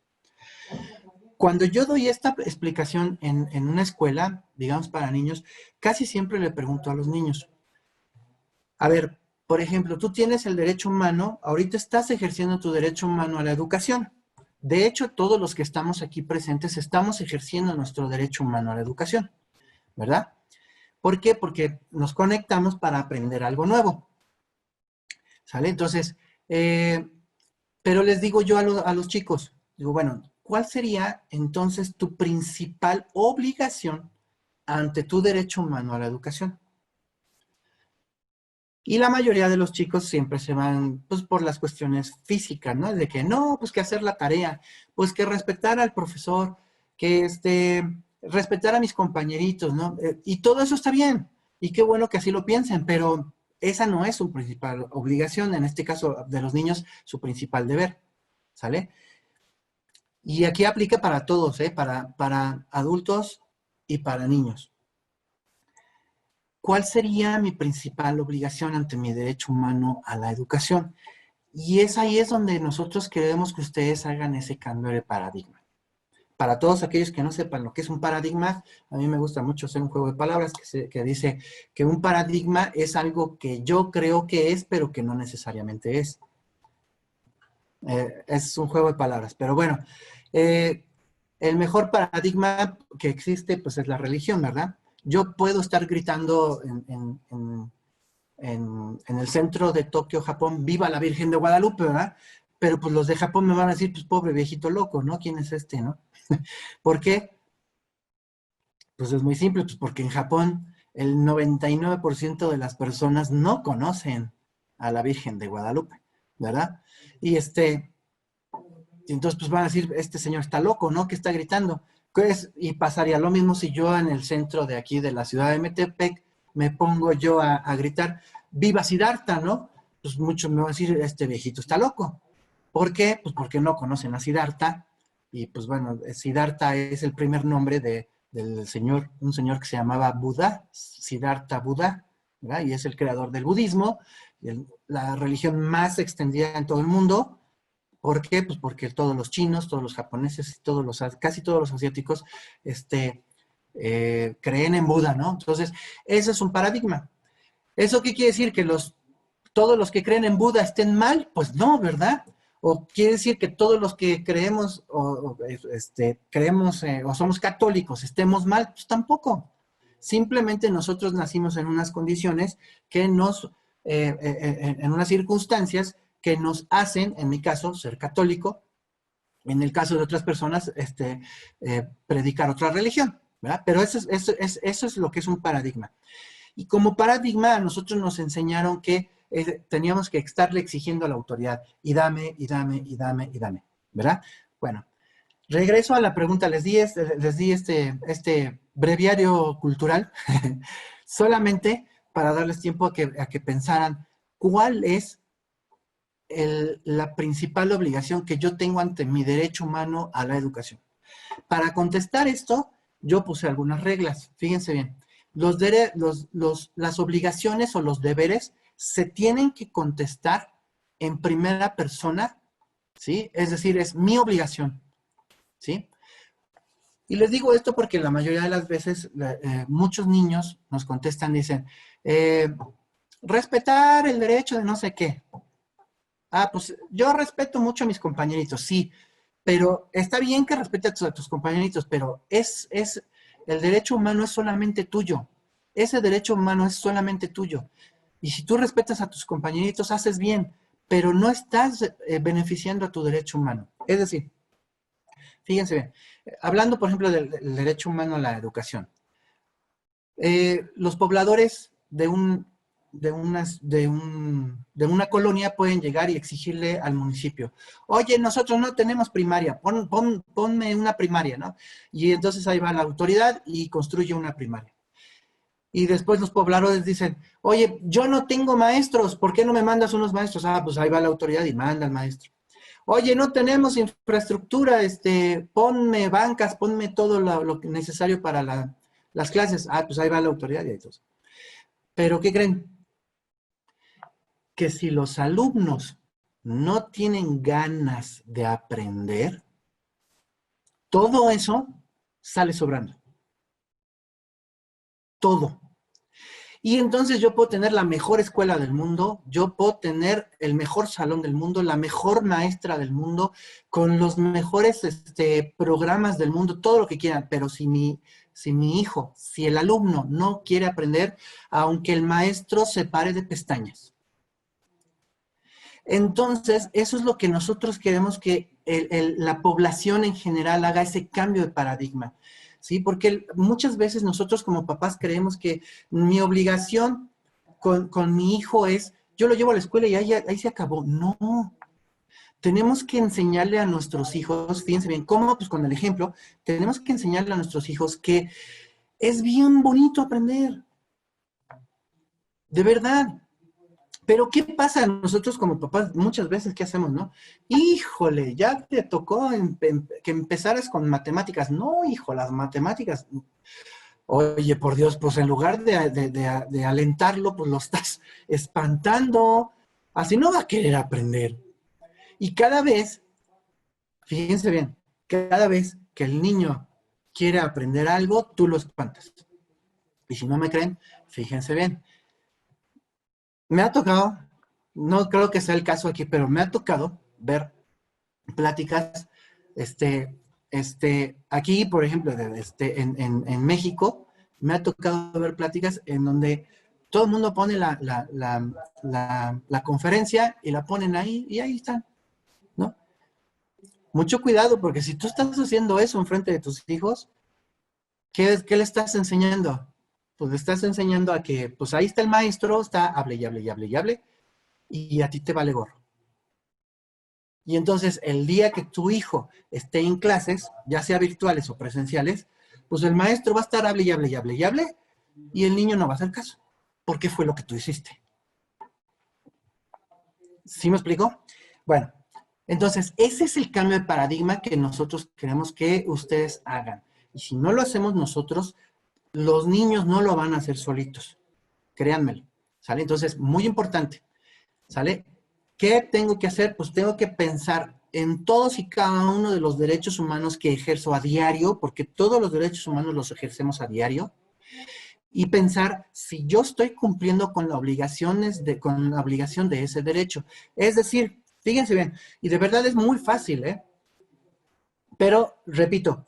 Cuando yo doy esta explicación en una escuela, digamos para niños, casi siempre le pregunto a los niños, a ver, por ejemplo, tú tienes el derecho humano, ahorita estás ejerciendo tu derecho humano a la educación. De hecho, todos los que estamos aquí presentes estamos ejerciendo nuestro derecho humano a la educación, ¿verdad? ¿Por qué? Porque nos conectamos para aprender algo nuevo. ¿Sale? Entonces, pero les digo yo a los chicos, digo, bueno, ¿cuál sería entonces tu principal obligación ante tu derecho humano a la educación? Y la mayoría de los chicos siempre se van pues, por las cuestiones físicas, ¿no? De que no, pues que hacer la tarea, pues que respetar al profesor, que respetar a mis compañeritos, ¿no? Y todo eso está bien, y qué bueno que así lo piensen, pero esa no es su principal obligación, en este caso de los niños, su principal deber, ¿sale? Y aquí aplica para todos, ¿eh? Para adultos y para niños. ¿Cuál sería mi principal obligación ante mi derecho humano a la educación? Y ahí es donde nosotros queremos que ustedes hagan ese cambio de paradigma. Para todos aquellos que no sepan lo que es un paradigma, a mí me gusta mucho hacer un juego de palabras que dice que un paradigma es algo que yo creo que es, pero que no necesariamente es. Es un juego de palabras, pero bueno, el mejor paradigma que existe pues es la religión, ¿verdad? Yo puedo estar gritando en el centro de Tokio, Japón, viva la Virgen de Guadalupe, ¿verdad? Pero pues los de Japón me van a decir, pues pobre viejito loco, ¿no? ¿Quién es este, no? ¿Por qué? Pues es muy simple, pues porque en Japón el 99% de las personas no conocen a la Virgen de Guadalupe, ¿verdad? Y entonces pues van a decir, este señor está loco, ¿no? ¿Qué está gritando? Pues, y pasaría lo mismo si yo en el centro de aquí de la ciudad de Metepec me pongo yo a gritar, ¡viva Siddhartha!, ¿no? Pues muchos me van a decir, este viejito está loco. ¿Por qué? Pues porque no conocen a Siddhartha. Y pues bueno, Siddhartha es el primer nombre del señor, un señor que se llamaba Buda, Siddhartha Buda, ¿verdad? Y es el creador del budismo, la religión más extendida en todo el mundo. ¿Por qué? Pues porque todos los chinos, todos los japoneses, casi todos los asiáticos, creen en Buda, ¿no? Entonces, ese es un paradigma. ¿Eso qué quiere decir? ¿Que todos los que creen en Buda estén mal? Pues no, ¿verdad? ¿O quiere decir que todos los que creemos o somos católicos estemos mal? Pues tampoco. Simplemente nosotros nacimos en unas condiciones en unas circunstancias que nos hacen, en mi caso, ser católico, en el caso de otras personas, predicar otra religión, ¿verdad? Pero eso es lo que es un paradigma. Y como paradigma, a nosotros nos enseñaron que teníamos que estarle exigiendo a la autoridad, y dame, y dame, y dame, y dame, ¿verdad? Bueno, regreso a la pregunta, les di este breviario cultural, solamente para darles tiempo a que pensaran cuál es la principal obligación que yo tengo ante mi derecho humano a la educación. Para contestar esto, yo puse algunas reglas. Fíjense bien. Las obligaciones o los deberes se tienen que contestar en primera persona, ¿sí? Es decir, es mi obligación, ¿sí? Y les digo esto porque la mayoría de las veces muchos niños nos contestan, dicen, respetar el derecho de no sé qué. Ah, pues yo respeto mucho a mis compañeritos, sí, pero está bien que respetes a tus compañeritos, pero el derecho humano es solamente tuyo. Ese derecho humano es solamente tuyo. Y si tú respetas a tus compañeritos, haces bien, pero no estás beneficiando a tu derecho humano. Es decir, fíjense bien, hablando por ejemplo del derecho humano a la educación. Los pobladores de una colonia pueden llegar y exigirle al municipio, oye, nosotros no tenemos primaria, ponme una primaria, ¿no? Y entonces ahí va la autoridad y construye una primaria. Y después los pobladores dicen, oye, yo no tengo maestros, ¿por qué no me mandas unos maestros? Ah, pues ahí va la autoridad y manda al maestro. Oye, no tenemos infraestructura, ponme bancas, ponme todo lo necesario para las clases. Ah, pues ahí va la autoridad y todo. Pero ¿qué creen? Que si los alumnos no tienen ganas de aprender, todo eso sale sobrando. Todo. Y entonces yo puedo tener la mejor escuela del mundo, yo puedo tener el mejor salón del mundo, la mejor maestra del mundo, con los mejores programas del mundo, todo lo que quieran, pero si mi hijo, si el alumno no quiere aprender, aunque el maestro se pare de pestañas. Entonces, eso es lo que nosotros queremos que la población en general haga ese cambio de paradigma, ¿sí? Porque muchas veces nosotros como papás creemos que mi obligación con mi hijo es, yo lo llevo a la escuela y ahí se acabó. No, tenemos que enseñarle a nuestros hijos, fíjense bien, ¿cómo? Pues con el ejemplo, tenemos que enseñarle a nuestros hijos que es bien bonito aprender, de verdad. Pero ¿qué pasa nosotros como papás? Muchas veces, ¿qué hacemos, no? Híjole, ya te tocó que empezaras con matemáticas. No, hijo, las matemáticas. Oye, por Dios, pues en lugar de alentarlo, pues lo estás espantando. Así no va a querer aprender. Y cada vez, fíjense bien, cada vez que el niño quiere aprender algo, tú lo espantas. Y si no me creen, fíjense bien. Me ha tocado, no creo que sea el caso aquí, pero me ha tocado ver pláticas, aquí, por ejemplo, en México, me ha tocado ver pláticas en donde todo el mundo pone la conferencia y la ponen ahí y ahí están, ¿no? Mucho cuidado, porque si tú estás haciendo eso enfrente de tus hijos, ¿qué le estás enseñando? Pues le estás enseñando a que, pues ahí está el maestro, está, hable y hable y hable y hable, y a ti te vale gorro. Y entonces el día que tu hijo esté en clases, ya sea virtuales o presenciales, pues el maestro va a estar hable y hable y hable y hable, y el niño no va a hacer caso, porque fue lo que tú hiciste. ¿Sí me explico? Bueno, entonces ese es el cambio de paradigma que nosotros queremos que ustedes hagan. Y si no lo hacemos nosotros, los niños no lo van a hacer solitos. Créanmelo. ¿Sale? Entonces, muy importante. ¿Sale? ¿Qué tengo que hacer? Pues tengo que pensar en todos y cada uno de los derechos humanos que ejerzo a diario, porque todos los derechos humanos los ejercemos a diario, y pensar si yo estoy cumpliendo con con la obligación de ese derecho. Es decir, fíjense bien, y de verdad es muy fácil, ¿eh? Pero, repito,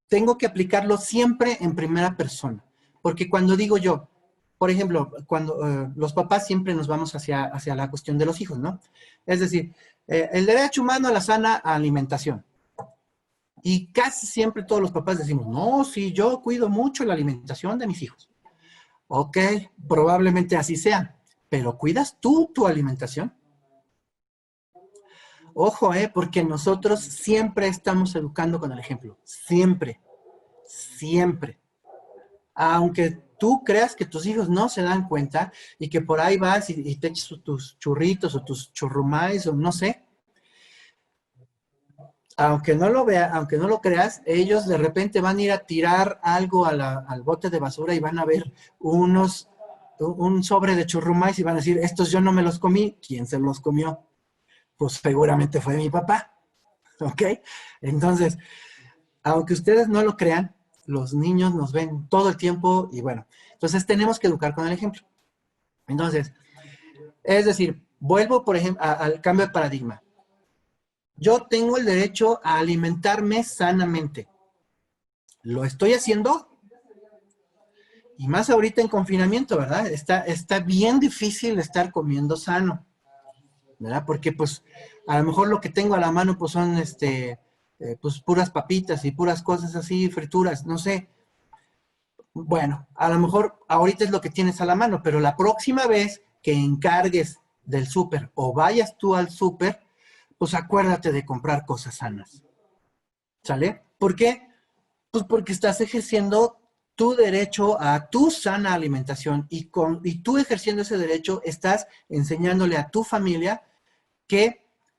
tengo que aplicarlo siempre en primera persona, porque cuando digo yo, por ejemplo, cuando los papás siempre nos vamos hacia la cuestión de los hijos, ¿no? Es decir, el derecho humano a la sana alimentación. Y casi siempre todos los papás decimos, no, sí, yo cuido mucho la alimentación de mis hijos. Ok, probablemente así sea, pero ¿cuidas tú tu alimentación? Ojo, porque nosotros siempre estamos educando con el ejemplo, siempre, siempre. Aunque tú creas que tus hijos no se dan cuenta y que por ahí vas y te echas tus churritos o tus churrumais o no sé, aunque no lo vea, aunque no lo creas, ellos de repente van a ir a tirar algo al bote de basura y van a ver un sobre de churrumais y van a decir, estos yo no me los comí, ¿quién se los comió? Pues seguramente fue mi papá, ¿ok? Entonces, aunque ustedes no lo crean, los niños nos ven todo el tiempo y bueno, entonces tenemos que educar con el ejemplo. Entonces, es decir, vuelvo, por ejemplo, al cambio de paradigma. Yo tengo el derecho a alimentarme sanamente. ¿Lo estoy haciendo? Y más ahorita en confinamiento, ¿verdad? Está bien difícil estar comiendo sano, ¿verdad? Porque pues a lo mejor lo que tengo a la mano pues son pues puras papitas y puras cosas así, frituras, no sé. Bueno, a lo mejor ahorita es lo que tienes a la mano, pero la próxima vez que encargues del súper o vayas tú al súper, pues acuérdate de comprar cosas sanas. ¿Sale? ¿Por qué? Pues porque estás ejerciendo tu derecho a tu sana alimentación y tú ejerciendo ese derecho estás enseñándole a tu familia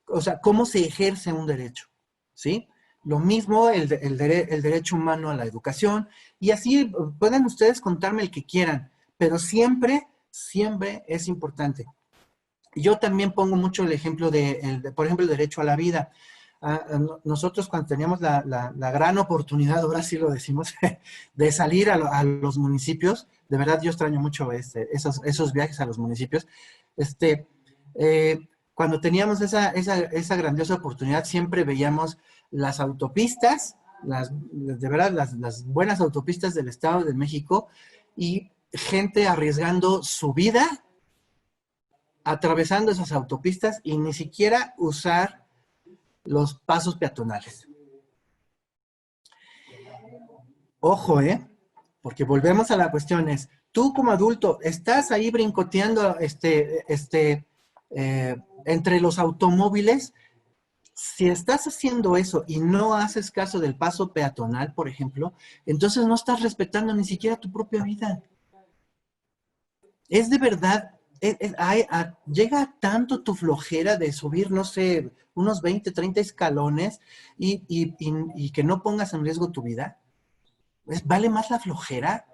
o sea, cómo se ejerce un derecho, ¿sí? Lo mismo el derecho humano a la educación, y así pueden ustedes contarme el que quieran, pero siempre, siempre es importante. Yo también pongo mucho el ejemplo por ejemplo, el derecho a la vida. nosotros cuando teníamos la gran oportunidad, ahora sí lo decimos, de salir a los municipios, de verdad yo extraño mucho esos viajes a los municipios. Este, cuando teníamos esa grandiosa oportunidad, siempre veíamos las autopistas, de verdad, las buenas autopistas del Estado de México y gente arriesgando su vida atravesando esas autopistas y ni siquiera usar los pasos peatonales. Ojo, porque volvemos a la cuestión es, tú como adulto estás ahí brincoteando entre los automóviles. Si estás haciendo eso y no haces caso del paso peatonal, por ejemplo, entonces no estás respetando ni siquiera tu propia vida. Es de verdad, llega tanto tu flojera de subir, no sé, unos 20, 30 escalones y que no pongas en riesgo tu vida. ¿Vale más la flojera?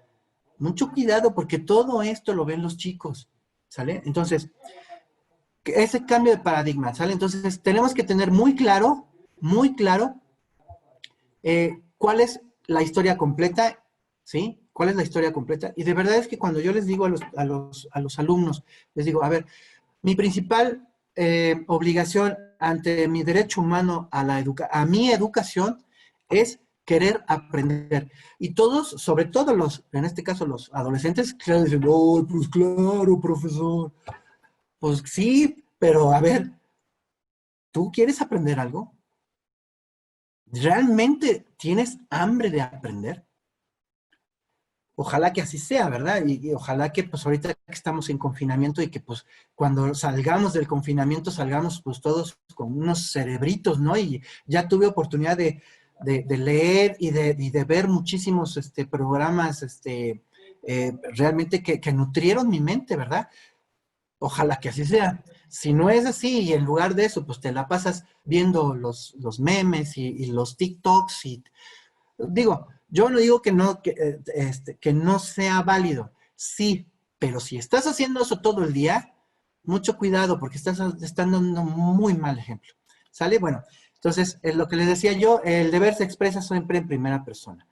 Mucho cuidado porque todo esto lo ven los chicos, ¿sale? Entonces, ese cambio de paradigma, ¿sale? Entonces, tenemos que tener muy claro, cuál es la historia completa, ¿sí? ¿Cuál es la historia completa? Y de verdad es que cuando yo les digo a los alumnos, les digo, a ver, mi principal obligación ante mi derecho humano a mi educación es querer aprender. Y todos, sobre todo en este caso los adolescentes, claro, dicen, oh, pues claro, profesor. Pues sí, pero a ver, ¿tú quieres aprender algo? ¿Realmente tienes hambre de aprender? Ojalá que así sea, ¿verdad? Y ojalá que pues ahorita que estamos en confinamiento y que pues cuando salgamos del confinamiento salgamos pues todos con unos cerebritos, ¿no? Y ya tuve oportunidad de leer y de ver muchísimos programas realmente que nutrieron mi mente, ¿verdad? Ojalá que así sea. Si no es así y en lugar de eso pues te la pasas viendo los memes y los TikToks y digo, yo no digo que no sea válido, sí, pero si estás haciendo eso todo el día, mucho cuidado porque están dando muy mal ejemplo. ¿Sale? Bueno, entonces, lo que les decía yo, el deber se expresa siempre en primera persona.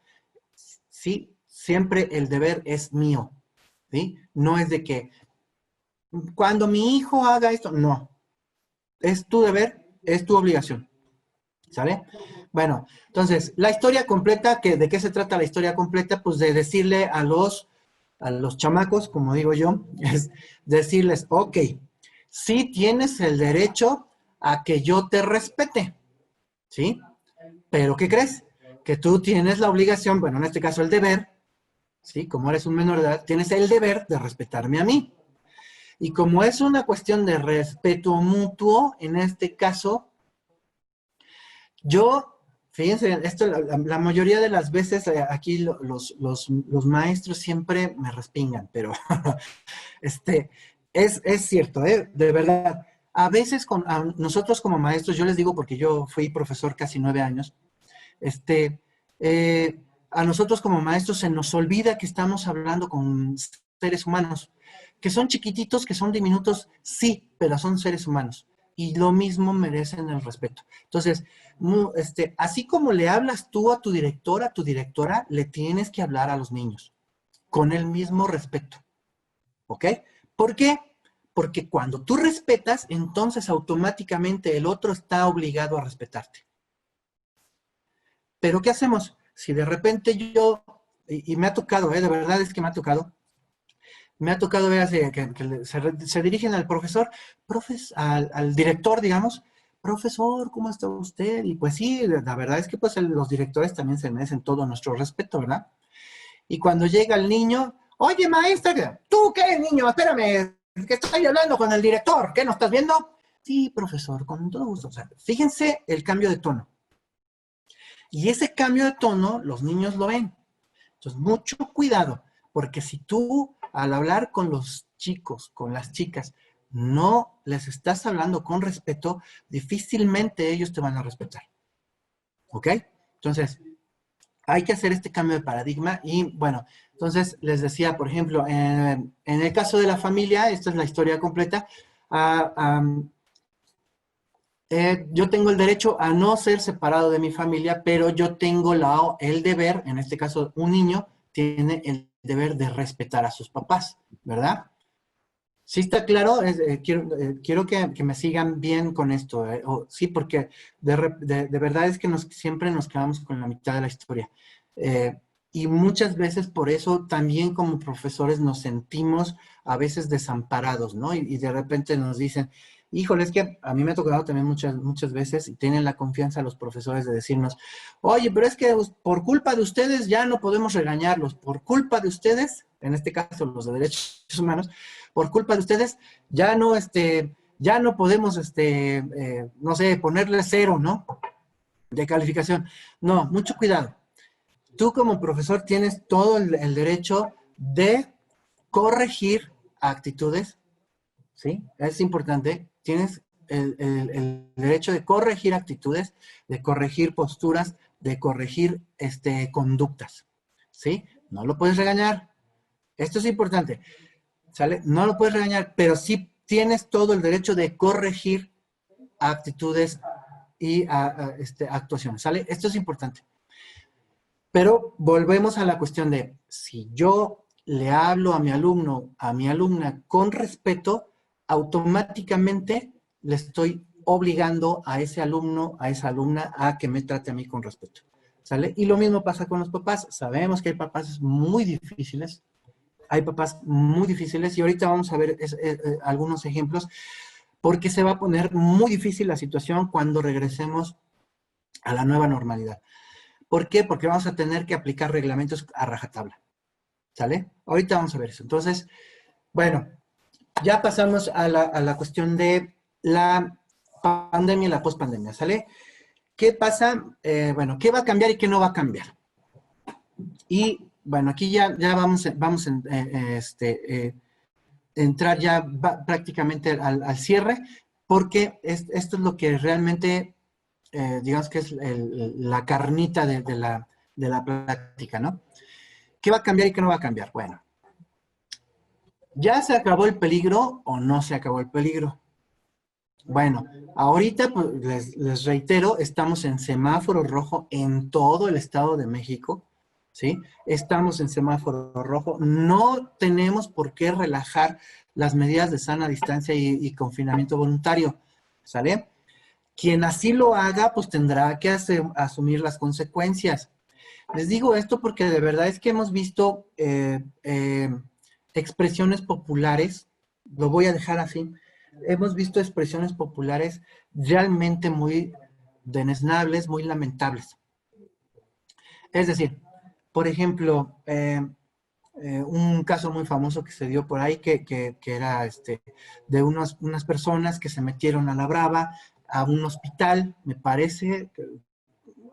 Sí, siempre el deber es mío, ¿sí? No es de que cuando mi hijo haga esto, no, es tu deber, es tu obligación. ¿Sale? Bueno, entonces, la historia completa, ¿de qué se trata la historia completa? Pues de decirle a los chamacos, como digo yo, es decirles, ok, sí tienes el derecho a que yo te respete, ¿sí? Pero ¿qué crees? Que tú tienes la obligación, bueno, en este caso el deber, ¿sí? Como eres un menor de edad, tienes el deber de respetarme a mí. Y como es una cuestión de respeto mutuo, en este caso, fíjense, esto la mayoría de las veces aquí los maestros siempre me respingan, pero es cierto, de verdad. A veces nosotros como maestros, yo les digo porque yo fui profesor casi 9 años, este, a nosotros como maestros se nos olvida que estamos hablando con seres humanos, que son chiquititos, que son diminutos, sí, pero son seres humanos. Y lo mismo merecen el respeto. Entonces, así como le hablas tú a tu director, a tu directora, le tienes que hablar a los niños con el mismo respeto. ¿Ok? ¿Por qué? Porque cuando tú respetas, entonces automáticamente el otro está obligado a respetarte. Pero ¿qué hacemos? Si de repente y me ha tocado, de verdad es que me ha tocado ver así, que se dirigen al profesor, al director, digamos, profesor, ¿cómo está usted? Y pues sí, la verdad es que pues los directores también se merecen todo nuestro respeto, ¿verdad? Y cuando llega el niño, oye maestra, ¿tú qué niño? Espérame, que estoy hablando con el director, ¿qué no estás viendo? Sí, profesor, con todo gusto. O sea, fíjense el cambio de tono. Y ese cambio de tono, los niños lo ven. Entonces, mucho cuidado, porque si tú, al hablar con los chicos, con las chicas, no les estás hablando con respeto, difícilmente ellos te van a respetar. ¿Ok? Entonces, hay que hacer este cambio de paradigma y, bueno, entonces les decía, por ejemplo, en el caso de la familia, esta es la historia completa, Yo tengo el derecho a no ser separado de mi familia, pero yo tengo el deber, en este caso un niño, tiene el deber de respetar a sus papás, ¿verdad? Sí está claro. Quiero que me sigan bien con esto. Sí, porque de verdad es que siempre nos quedamos con la mitad de la historia. Eh, y muchas veces por eso también como profesores nos sentimos a veces desamparados, ¿no? Y de repente nos dicen, híjole, es que a mí me ha tocado también muchas veces y tienen la confianza los profesores de decirnos, oye, pero es que por culpa de ustedes ya no podemos regañarlos, por culpa de ustedes, en este caso los de derechos humanos, por culpa de ustedes, ya no podemos, no sé, ponerle 0, ¿no? De calificación. No, mucho cuidado. Tú como profesor tienes todo el derecho de corregir actitudes, ¿sí? Es importante. Tienes el derecho de corregir actitudes, de corregir posturas, de corregir conductas, ¿sí? No lo puedes regañar. Esto es importante. ¿Sale? No lo puedes regañar, pero sí tienes todo el derecho de corregir actitudes y actuaciones, ¿sale? Esto es importante. Pero volvemos a la cuestión de, si yo le hablo a mi alumno, a mi alumna con respeto, automáticamente le estoy obligando a ese alumno, a esa alumna, a que me trate a mí con respeto, ¿sale? Y lo mismo pasa con los papás. Sabemos que hay papás muy difíciles, hay papás muy difíciles y ahorita vamos a ver algunos ejemplos porque se va a poner muy difícil la situación cuando regresemos a la nueva normalidad. ¿Por qué? Porque vamos a tener que aplicar reglamentos a rajatabla, ¿sale? Ahorita vamos a ver eso. Entonces, bueno, ya pasamos a la cuestión de la pandemia y la pospandemia, ¿sale? ¿Qué pasa? Bueno, ¿qué va a cambiar y qué no va a cambiar? Y bueno, aquí ya vamos entrar ya prácticamente al cierre, porque esto es lo que realmente, digamos que es la carnita de la plática, ¿no? ¿Qué va a cambiar y qué no va a cambiar? Bueno, ¿ya se acabó el peligro o no se acabó el peligro? Bueno, ahorita pues, les reitero, estamos en semáforo rojo en todo el Estado de México, ¿sí? Estamos en semáforo rojo, no tenemos por qué relajar las medidas de sana distancia y confinamiento voluntario, ¿sale? Quien así lo haga, pues tendrá que asumir las consecuencias. Les digo esto porque de verdad es que hemos visto expresiones populares, lo voy a dejar así, hemos visto expresiones populares realmente muy deneznables, muy lamentables. Es decir, por ejemplo, un caso muy famoso que se dio por ahí, que era de unas personas que se metieron a la brava a un hospital, me parece,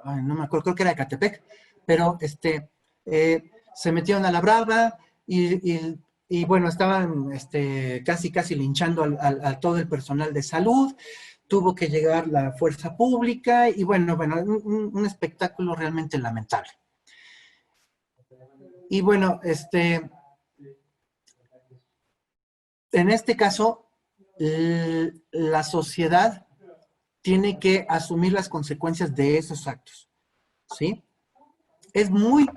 no me acuerdo, creo que era de Catepec, pero se metieron a la brava y bueno, estaban casi linchando a todo el personal de salud, tuvo que llegar la fuerza pública y bueno, un espectáculo realmente lamentable. Y bueno, en este caso, la sociedad tiene que asumir las consecuencias de esos actos, ¿sí? Es muy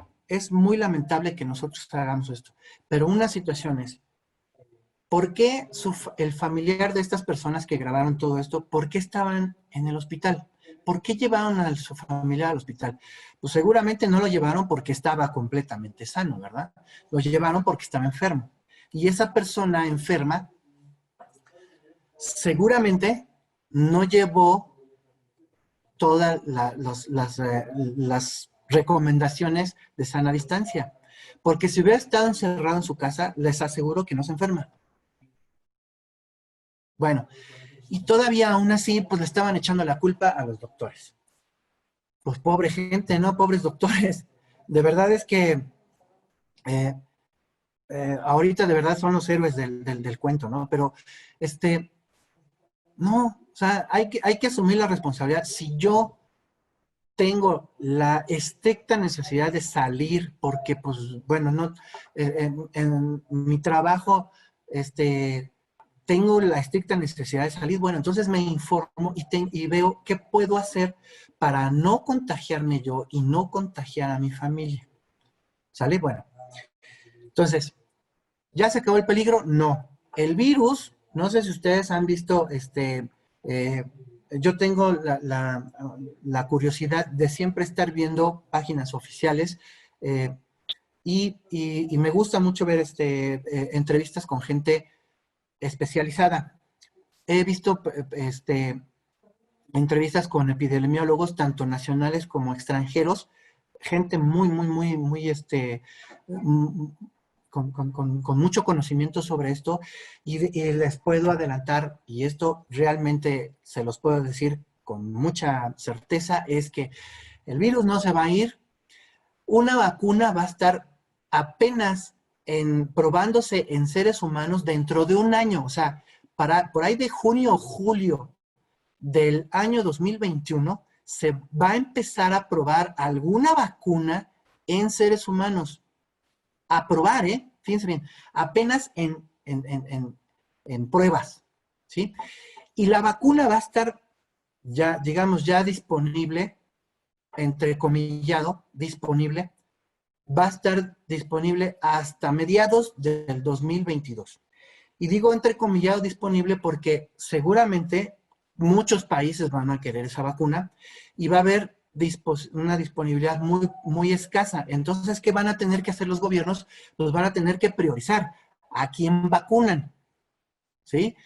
lamentable que nosotros hagamos esto, pero una situación es, ¿por qué el familiar de estas personas que grabaron todo esto, por qué estaban en el hospital? ¿Por qué llevaron a su familiar al hospital? Pues seguramente no lo llevaron porque estaba completamente sano, ¿verdad? Lo llevaron porque estaba enfermo. Y esa persona enferma seguramente no llevó todas las recomendaciones de sana distancia. Porque si hubiera estado encerrado en su casa, les aseguro que no se enferma. Bueno, y todavía aún así, pues le estaban echando la culpa a los doctores. Pues pobre gente, ¿no? Pobres doctores. De verdad es que eh, ahorita de verdad son los héroes del cuento, ¿no? Pero, no, o sea, hay que asumir la responsabilidad. Si yo tengo la estricta necesidad de salir porque, pues, bueno, no, en mi trabajo, tengo la estricta necesidad de salir, bueno, entonces me informo y veo qué puedo hacer para no contagiarme yo y no contagiar a mi familia. ¿Sale? Bueno, entonces, ¿ya se acabó el peligro? No. El virus, no sé si ustedes han visto, eh, yo tengo la curiosidad de siempre estar viendo páginas oficiales y me gusta mucho ver entrevistas con gente especializada. He visto entrevistas con epidemiólogos, tanto nacionales como extranjeros, gente muy, con mucho conocimiento sobre esto, y les puedo adelantar, y esto realmente se los puedo decir con mucha certeza, es que el virus no se va a ir, una vacuna va a estar apenas probándose en seres humanos dentro de un año, o sea, por ahí de junio o julio del año 2021 se va a empezar a probar alguna vacuna en seres humanos. A probar, fíjense bien, apenas en pruebas, ¿sí? Y la vacuna va a estar ya, digamos, ya disponible, entrecomillado, disponible, va a estar disponible hasta mediados del 2022. Y digo entrecomillado disponible porque seguramente muchos países van a querer esa vacuna y va a haber una disponibilidad muy escasa. Entonces, ¿qué van a tener que hacer los gobiernos? Pues van a tener que priorizar a quién vacunan, ¿sí?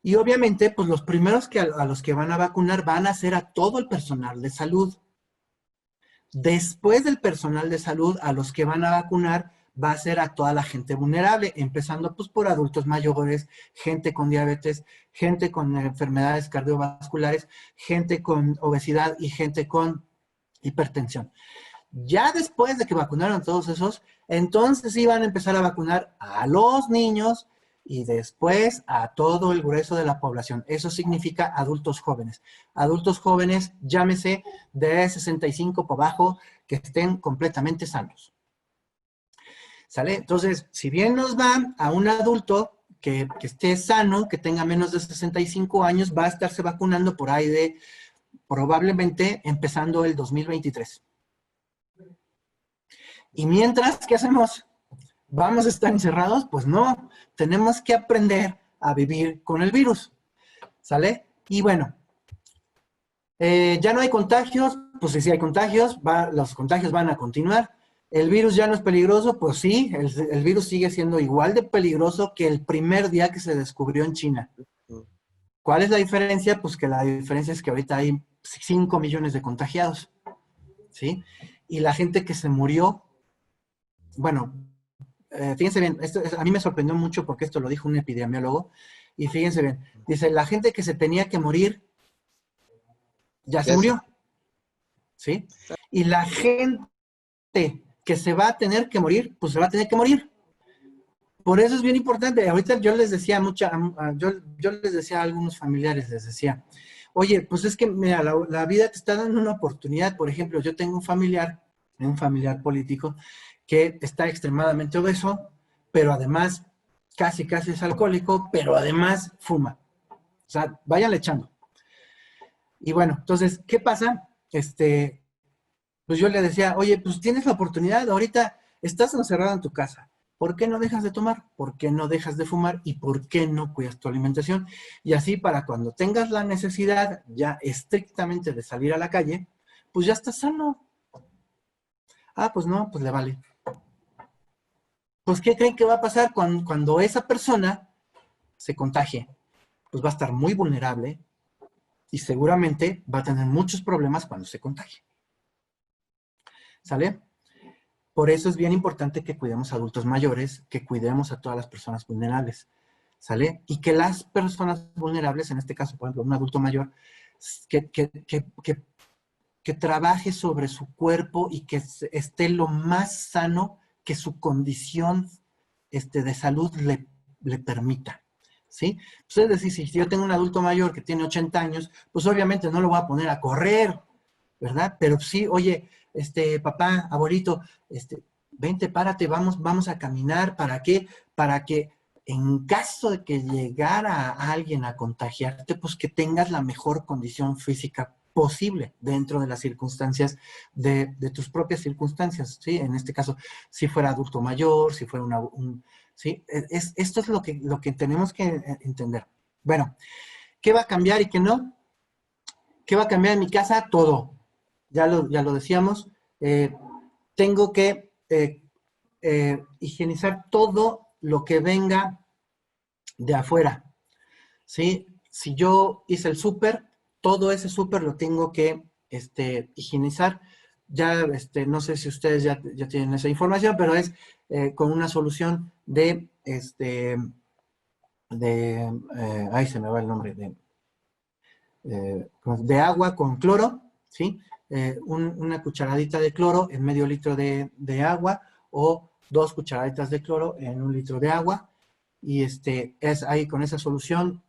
Y obviamente, pues los primeros a los que van a vacunar van a ser a todo el personal de salud. Después del personal de salud, a los que van a vacunar va a ser a toda la gente vulnerable, empezando pues por adultos mayores, gente con diabetes, gente con enfermedades cardiovasculares, gente con obesidad y gente con hipertensión. Ya después de que vacunaron a todos esos, entonces sí van a empezar a vacunar a los niños y después a todo el grueso de la población. Eso significa adultos jóvenes. Adultos jóvenes, llámese de 65 para abajo, que estén completamente sanos. ¿Sale? Entonces, si bien nos va a un adulto que esté sano, que tenga menos de 65 años, va a estarse vacunando por ahí de probablemente empezando el 2023. Y mientras, ¿qué hacemos? ¿Vamos a estar encerrados? Pues no, tenemos que aprender a vivir con el virus, ¿sale? Y bueno, ya no hay contagios, pues sí hay contagios, los contagios van a continuar. ¿El virus ya no es peligroso? Pues sí, el virus sigue siendo igual de peligroso que el primer día que se descubrió en China. ¿Cuál es la diferencia? Pues que la diferencia es que ahorita hay 5 millones de contagiados, ¿sí? Y la gente que se murió, bueno, fíjense bien, a mí me sorprendió mucho porque esto lo dijo un epidemiólogo, y fíjense bien, dice, la gente que se tenía que morir, ya se murió, ¿sí? Y la gente que se va a tener que morir, pues se va a tener que morir. Por eso es bien importante. Ahorita yo les decía yo les decía a algunos familiares, les decía, oye, pues es que mira, la vida te está dando una oportunidad. Por ejemplo, yo tengo un familiar político, que está extremadamente obeso, pero además casi es alcohólico, pero además fuma. O sea, váyanle echando. Y bueno, entonces, ¿qué pasa? Pues yo le decía, oye, pues tienes la oportunidad, ahorita estás encerrado en tu casa. ¿Por qué no dejas de tomar? ¿Por qué no dejas de fumar? ¿Y por qué no cuidas tu alimentación? Y así para cuando tengas la necesidad ya estrictamente de salir a la calle, pues ya estás sano. Ah, pues no, pues le vale. Pues ¿qué creen que va a pasar cuando esa persona se contagie? Pues va a estar muy vulnerable y seguramente va a tener muchos problemas cuando se contagie. ¿Sale? Por eso es bien importante que cuidemos a adultos mayores, que cuidemos a todas las personas vulnerables, ¿sale? Y que las personas vulnerables, en este caso, por ejemplo, un adulto mayor, que trabaje sobre su cuerpo y que esté lo más sano que su condición de salud le permita, ¿sí? Pues es decir, si yo tengo un adulto mayor que tiene 80 años, pues obviamente no lo voy a poner a correr, ¿verdad? Pero sí, oye, papá, abuelito, vente, párate, vamos a caminar. ¿Para qué? Para que en caso de que llegara alguien a contagiarte, pues que tengas la mejor condición física posible dentro de las circunstancias, de tus propias circunstancias, ¿sí? En este caso, si fuera adulto mayor, si fuera ¿sí? Esto es lo que tenemos que entender. Bueno, ¿qué va a cambiar y qué no? ¿Qué va a cambiar en mi casa? Todo. Ya lo decíamos. Tengo que higienizar todo lo que venga de afuera, ¿sí? Si yo hice el súper, todo ese súper lo tengo que higienizar. Ya, no sé si ustedes ya tienen esa información, pero es con una solución ahí se me va el nombre, de agua con cloro, ¿sí? Una cucharadita de cloro en medio litro de agua o 2 cucharaditas de cloro en 1 litro de agua y es ahí con esa solución,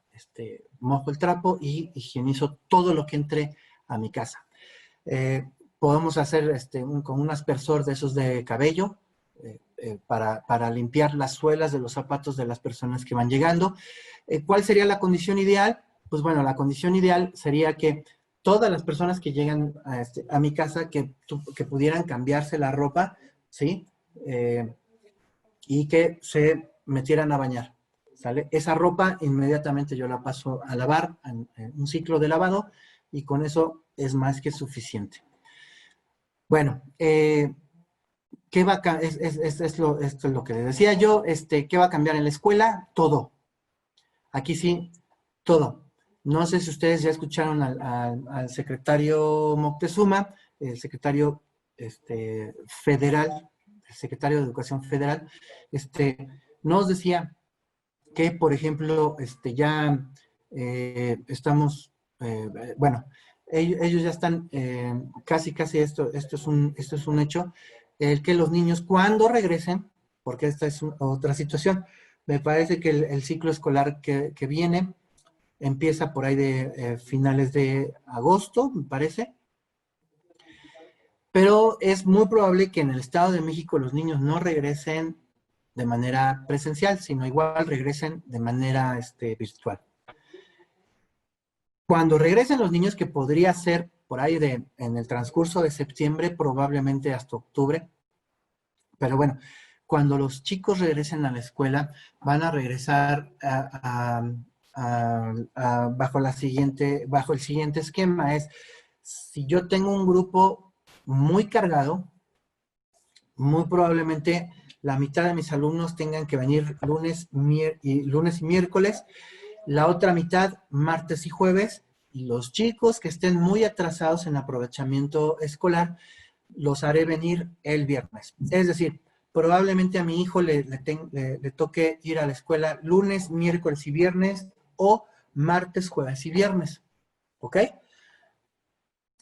mojo el trapo y higienizo todo lo que entre a mi casa. Podemos hacer con un aspersor de esos de cabello para limpiar las suelas de los zapatos de las personas que van llegando. ¿Cuál sería la condición ideal? Pues bueno, la condición ideal sería que todas las personas que llegan a mi casa que pudieran cambiarse la ropa, ¿sí? Y que se metieran a bañar, ¿sale? Esa ropa inmediatamente yo la paso a lavar en un ciclo de lavado y con eso es más que suficiente. Bueno, ¿qué va a esto es lo que les decía yo, ¿qué va a cambiar en la escuela? Todo. Aquí sí, todo. No sé si ustedes ya escucharon al secretario Moctezuma, el secretario federal, el secretario de Educación Federal, nos decía que, por ejemplo, ya estamos, bueno, ellos ya están casi, esto es un hecho, el que los niños cuando regresen, porque esta es otra situación, me parece que el ciclo escolar que viene empieza por ahí de finales de agosto, me parece, pero es muy probable que en el Estado de México los niños no regresen de manera presencial, sino igual regresen de manera virtual. Cuando regresen los niños, que podría ser por ahí en el transcurso de septiembre, probablemente hasta octubre, pero bueno, cuando los chicos regresen a la escuela, van a regresar bajo el siguiente esquema. Es, si yo tengo un grupo muy cargado, muy probablemente la mitad de mis alumnos tengan que venir lunes y miércoles, la otra mitad martes y jueves, y los chicos que estén muy atrasados en aprovechamiento escolar, los haré venir el viernes. Es decir, probablemente a mi hijo le toque ir a la escuela lunes, miércoles y viernes, o martes, jueves y viernes. ¿Ok?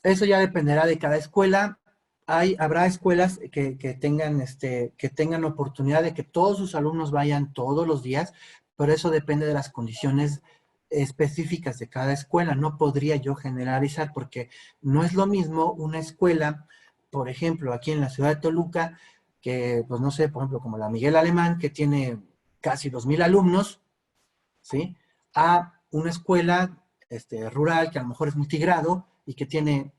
Eso ya dependerá de cada escuela. Habrá escuelas que tengan oportunidad de que todos sus alumnos vayan todos los días, pero eso depende de las condiciones específicas de cada escuela. No podría yo generalizar porque no es lo mismo una escuela, por ejemplo, aquí en la ciudad de Toluca, que, pues no sé, por ejemplo, como la Miguel Alemán, que tiene casi 2,000 alumnos, ¿sí? A una escuela rural que a lo mejor es multigrado y que tiene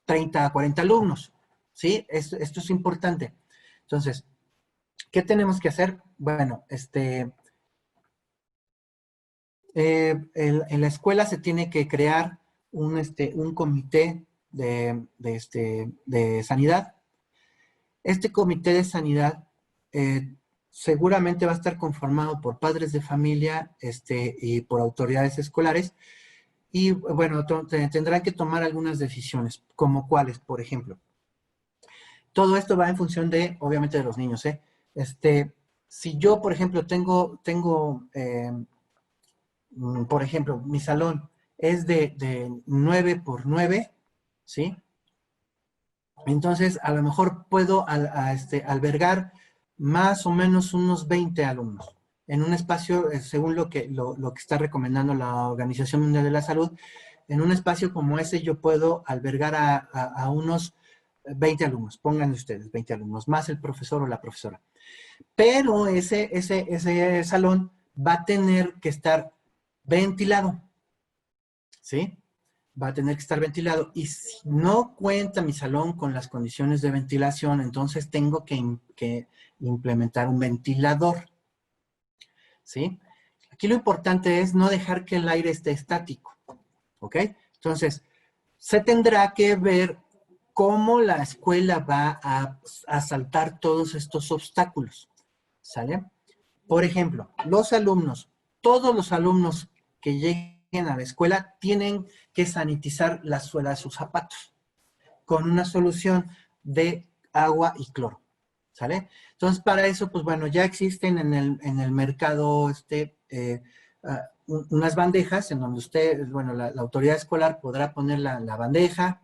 30 a 40 alumnos, ¿sí? Esto es importante. Entonces, ¿qué tenemos que hacer? Bueno, en la escuela se tiene que crear un comité de sanidad. Este comité de sanidad seguramente va a estar conformado por padres de familia y por autoridades escolares. Y bueno, tendrán que tomar algunas decisiones, como cuáles, por ejemplo. Todo esto va en función de, obviamente, de los niños, ¿eh? Si yo, por ejemplo, tengo por ejemplo, mi salón es de 9 por 9, ¿sí? Entonces, a lo mejor puedo albergar más o menos unos 20 alumnos en un espacio, según lo que está recomendando la Organización Mundial de la Salud. En un espacio como ese yo puedo albergar a unos 20 alumnos, pongan ustedes 20 alumnos, más el profesor o la profesora. Pero ese salón va a tener que estar ventilado, ¿sí? Va a tener que estar ventilado. Y si no cuenta mi salón con las condiciones de ventilación, entonces tengo que implementar un ventilador, ¿sí? Aquí lo importante es no dejar que el aire esté estático, ¿ok? Entonces, se tendrá que ver cómo la escuela va a saltar todos estos obstáculos, ¿sale? Por ejemplo, los alumnos, todos los alumnos que lleguen a la escuela tienen que sanitizar la suela de sus zapatos con una solución de agua y cloro, ¿sale? Entonces, para eso, pues bueno, ya existen en el mercado unas bandejas en donde usted, bueno, la autoridad escolar podrá poner la bandeja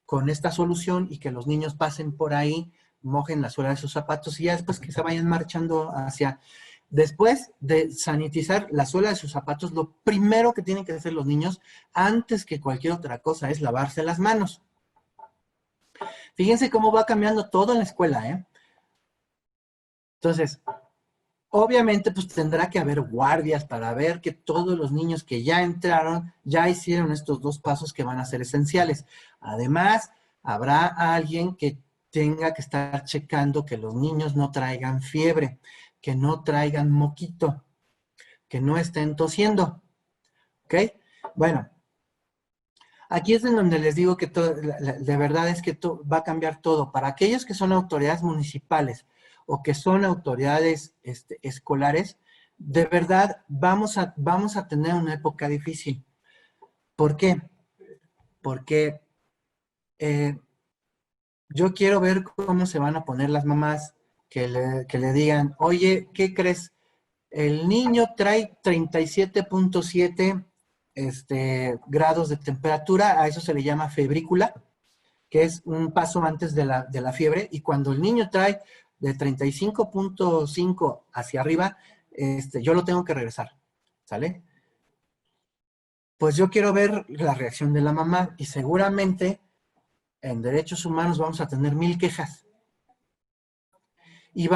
con esta solución y que los niños pasen por ahí, mojen la suela de sus zapatos y ya después que se vayan marchando hacia... Después de sanitizar la suela de sus zapatos, lo primero que tienen que hacer los niños, antes que cualquier otra cosa, es lavarse las manos. Fíjense cómo va cambiando todo en la escuela, ¿eh? Entonces, obviamente, pues tendrá que haber guardias para ver que todos los niños que ya entraron, ya hicieron estos 2 pasos que van a ser esenciales. Además, habrá alguien que tenga que estar checando que los niños no traigan fiebre, que no traigan moquito, que no estén tosiendo, ¿ok? Bueno, aquí es en donde les digo que de verdad es que va a cambiar todo. Para aquellos que son autoridades municipales o que son autoridades escolares, de verdad vamos a tener una época difícil. ¿Por qué? Porque yo quiero ver cómo se van a poner las mamás que le digan, oye, ¿qué crees? El niño trae 37.7 grados de temperatura, a eso se le llama febrícula, que es un paso antes de la fiebre, y cuando el niño trae de 35.5 hacia arriba, yo lo tengo que regresar, ¿sale? Pues yo quiero ver la reacción de la mamá, y seguramente en derechos humanos vamos a tener 1000 quejas. Y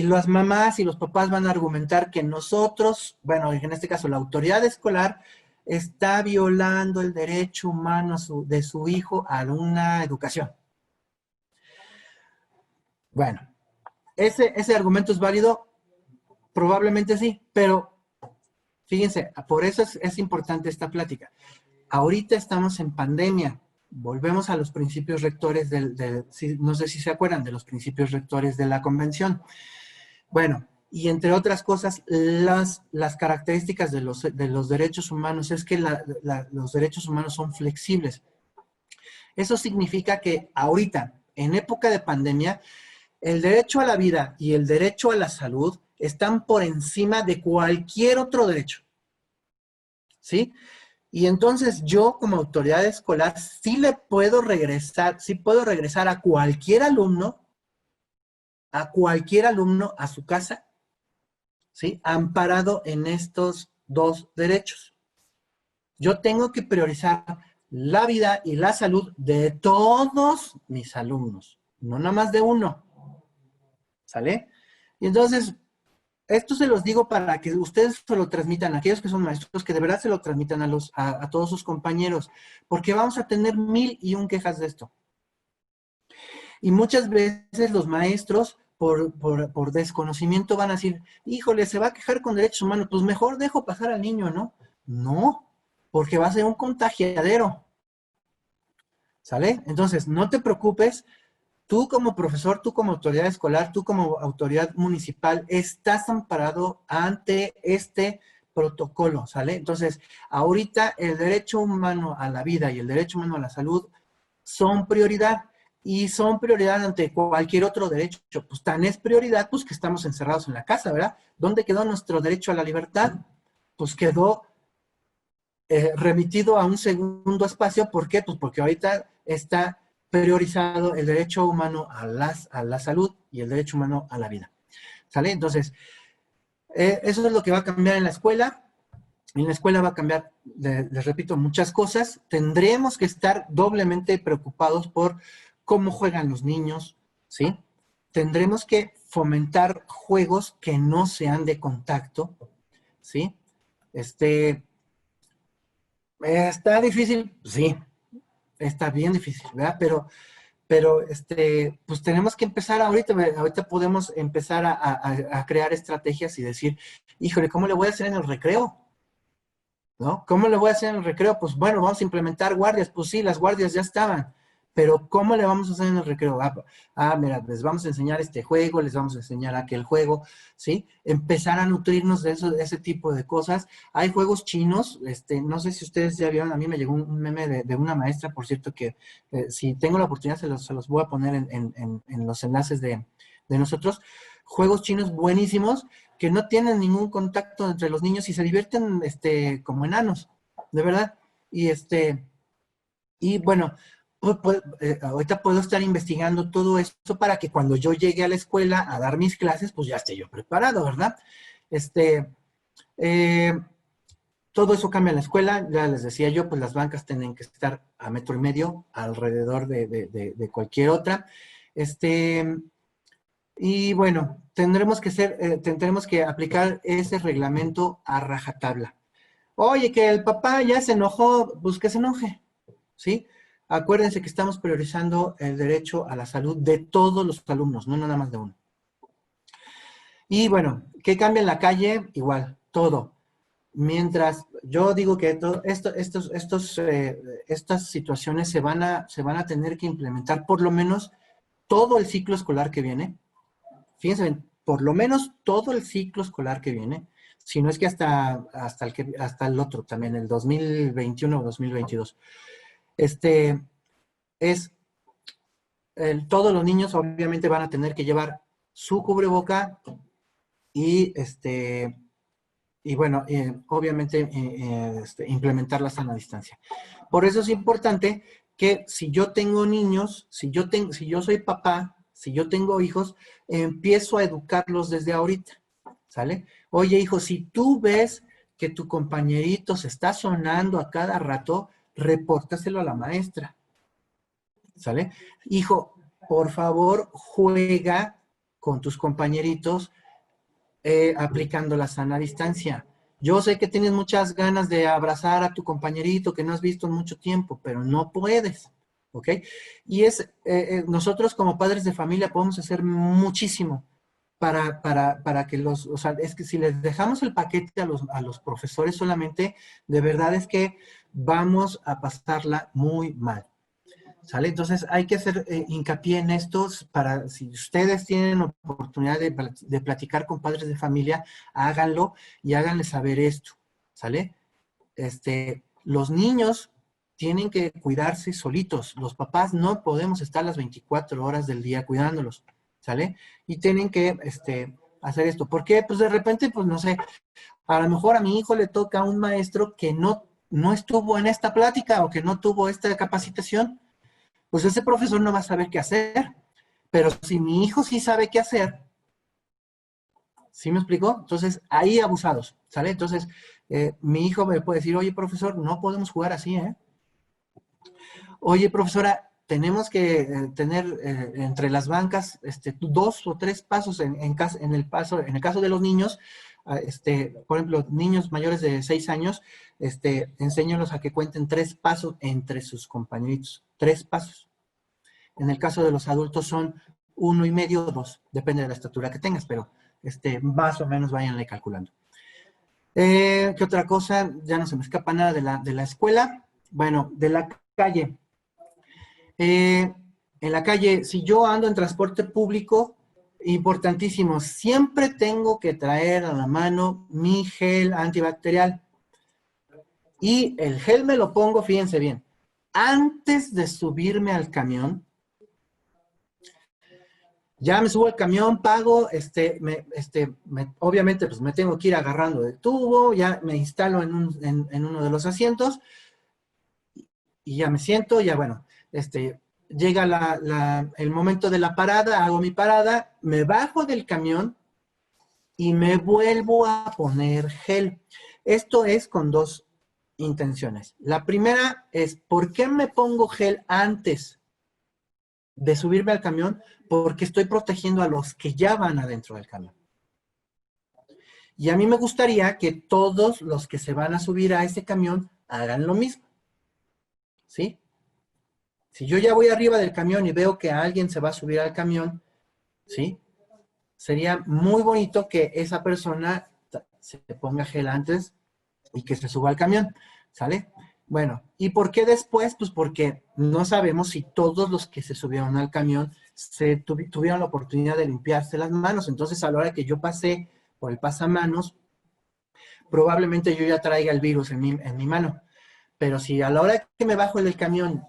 las mamás y los papás van a argumentar que nosotros, bueno, en este caso la autoridad escolar, está violando el derecho humano de su hijo a una educación. Bueno, ese argumento es válido, probablemente sí, pero fíjense, por eso es importante esta plática. Ahorita estamos en pandemia, volvemos a los principios rectores no sé si se acuerdan de los principios rectores de la convención. Bueno, y entre otras cosas, las características de los derechos humanos es que los derechos humanos son flexibles. Eso significa que ahorita, en época de pandemia, el derecho a la vida y el derecho a la salud están por encima de cualquier otro derecho, ¿sí? Y entonces yo como autoridad escolar sí puedo regresar a cualquier alumno a su casa, ¿sí? Amparado en estos 2 derechos. Yo tengo que priorizar la vida y la salud de todos mis alumnos, no nada más de uno, ¿sale? Y entonces, esto se los digo para que ustedes se lo transmitan, aquellos que son maestros, que de verdad se lo transmitan a todos sus compañeros, porque vamos a tener 1001 quejas de esto. Y muchas veces los maestros, por desconocimiento, van a decir, híjole, se va a quejar con derechos humanos, pues mejor dejo pasar al niño, ¿no? No, porque va a ser un contagiadero, ¿sale? Entonces, no te preocupes, tú como profesor, tú como autoridad escolar, tú como autoridad municipal, estás amparado ante este protocolo, ¿sale? Entonces, ahorita el derecho humano a la vida y el derecho humano a la salud son prioridad, y son prioridad ante cualquier otro derecho. Pues tan es prioridad, pues que estamos encerrados en la casa, ¿verdad? ¿Dónde quedó nuestro derecho a la libertad? Pues quedó remitido a un segundo espacio. ¿Por qué? Pues porque ahorita está priorizado el derecho humano a la salud y el derecho humano a la vida, ¿sale? Entonces, eso es lo que va a cambiar en la escuela. En la escuela va a cambiar, les repito, muchas cosas. Tendremos que estar doblemente preocupados por cómo juegan los niños, ¿sí? Tendremos que fomentar juegos que no sean de contacto, ¿sí? Está difícil, sí, está bien difícil, ¿verdad? Pero pues tenemos que empezar ahorita podemos empezar a crear estrategias y decir, híjole, ¿cómo le voy a hacer en el recreo? ¿No? ¿Cómo le voy a hacer en el recreo? Pues bueno, vamos a implementar guardias. Pues sí, las guardias ya estaban. Pero ¿cómo le vamos a hacer en el recreo? Mira, les vamos a enseñar este juego, les vamos a enseñar aquel juego, ¿sí? Empezar a nutrirnos de ese tipo de cosas. Hay juegos chinos, no sé si ustedes ya vieron, a mí me llegó un meme de una maestra, por cierto, que si tengo la oportunidad se los voy a poner en los enlaces de nosotros. Juegos chinos buenísimos que no tienen ningún contacto entre los niños y se divierten como enanos, de verdad. Y bueno, ahorita puedo estar investigando todo esto para que cuando yo llegue a la escuela a dar mis clases, pues ya esté yo preparado, ¿verdad? Este, eh, Todo eso cambia en la escuela, ya les decía yo, pues las bancas tienen que estar a 1.5 metros alrededor de cualquier otra. Y bueno, tendremos que aplicar ese reglamento a rajatabla. Oye, que el papá ya se enojó, pues que se enoje, ¿sí? Acuérdense que estamos priorizando el derecho a la salud de todos los alumnos, no nada más de uno. Y bueno, ¿qué cambia en la calle? Igual, todo. Mientras yo digo que estas situaciones se van a tener que implementar por lo menos todo el ciclo escolar que viene. Fíjense bien, por lo menos todo el ciclo escolar que viene, si no es que hasta el otro también, el 2021 o 2022. Es todos los niños obviamente van a tener que llevar su cubreboca y bueno, obviamente implementar la sana distancia. Por eso es importante que si yo tengo niños, si yo soy papá, si yo tengo hijos, empiezo a educarlos desde ahorita, ¿sale? Oye, hijo, si tú ves que tu compañerito se está sonando a cada rato, repórtaselo a la maestra, ¿sale? Hijo, por favor, juega con tus compañeritos aplicando la sana distancia. Yo sé que tienes muchas ganas de abrazar a tu compañerito que no has visto en mucho tiempo, pero no puedes, ¿ok? Y nosotros como padres de familia podemos hacer muchísimo para que o sea, es que si les dejamos el paquete a los profesores solamente, de verdad es que vamos a pasarla muy mal. ¿Sale? Entonces hay que hacer hincapié en estos para, si ustedes tienen oportunidad de platicar con padres de familia, háganlo y háganles saber esto, ¿sale? Los niños tienen que cuidarse solitos, los papás no podemos estar las 24 horas del día cuidándolos, ¿sale? Y tienen que hacer esto. ¿Por qué? Pues de repente, pues no sé, a lo mejor a mi hijo le toca a un maestro que no estuvo en esta plática o que no tuvo esta capacitación, pues ese profesor no va a saber qué hacer. Pero si mi hijo sí sabe qué hacer, ¿sí me explicó? Entonces, ahí abusados, ¿sale? Entonces, mi hijo me puede decir, oye, profesor, no podemos jugar así, ¿eh? Oye, profesora, tenemos que tener entre las bancas 2 o 3 pasos en el caso de los niños, por ejemplo, niños mayores de 6 años, enséñalos a que cuenten 3 pasos entre sus compañeritos, 3 pasos. En el caso de los adultos son 1,5 o 2, depende de la estatura que tengas, pero más o menos váyanle calculando. ¿Qué otra cosa? Ya no se me escapa nada de la escuela. Bueno, de la calle. En la calle, si yo ando en transporte público, importantísimo, siempre tengo que traer a la mano mi gel antibacterial. Y el gel me lo pongo, fíjense bien, antes de subirme al camión. Ya me subo al camión, pago, obviamente pues me tengo que ir agarrando del tubo, ya me instalo en uno de los asientos y ya me siento, ya bueno, llega el momento de la parada, hago mi parada, me bajo del camión y me vuelvo a poner gel. Esto es con 2 intenciones. La primera es, ¿por qué me pongo gel antes de subirme al camión porque estoy protegiendo a los que ya van adentro del camión. Y a mí me gustaría que todos los que se van a subir a ese camión hagan lo mismo, ¿sí? Si yo ya voy arriba del camión y veo que alguien se va a subir al camión, ¿sí? Sería muy bonito que esa persona se ponga gel antes y que se suba al camión, ¿sale? Bueno, ¿y por qué después? Pues porque no sabemos si todos los que se subieron al camión tuvieron la oportunidad de limpiarse las manos. Entonces, a la hora que yo pasé por el pasamanos, probablemente yo ya traiga el virus en mi mano. Pero si a la hora que me bajo del camión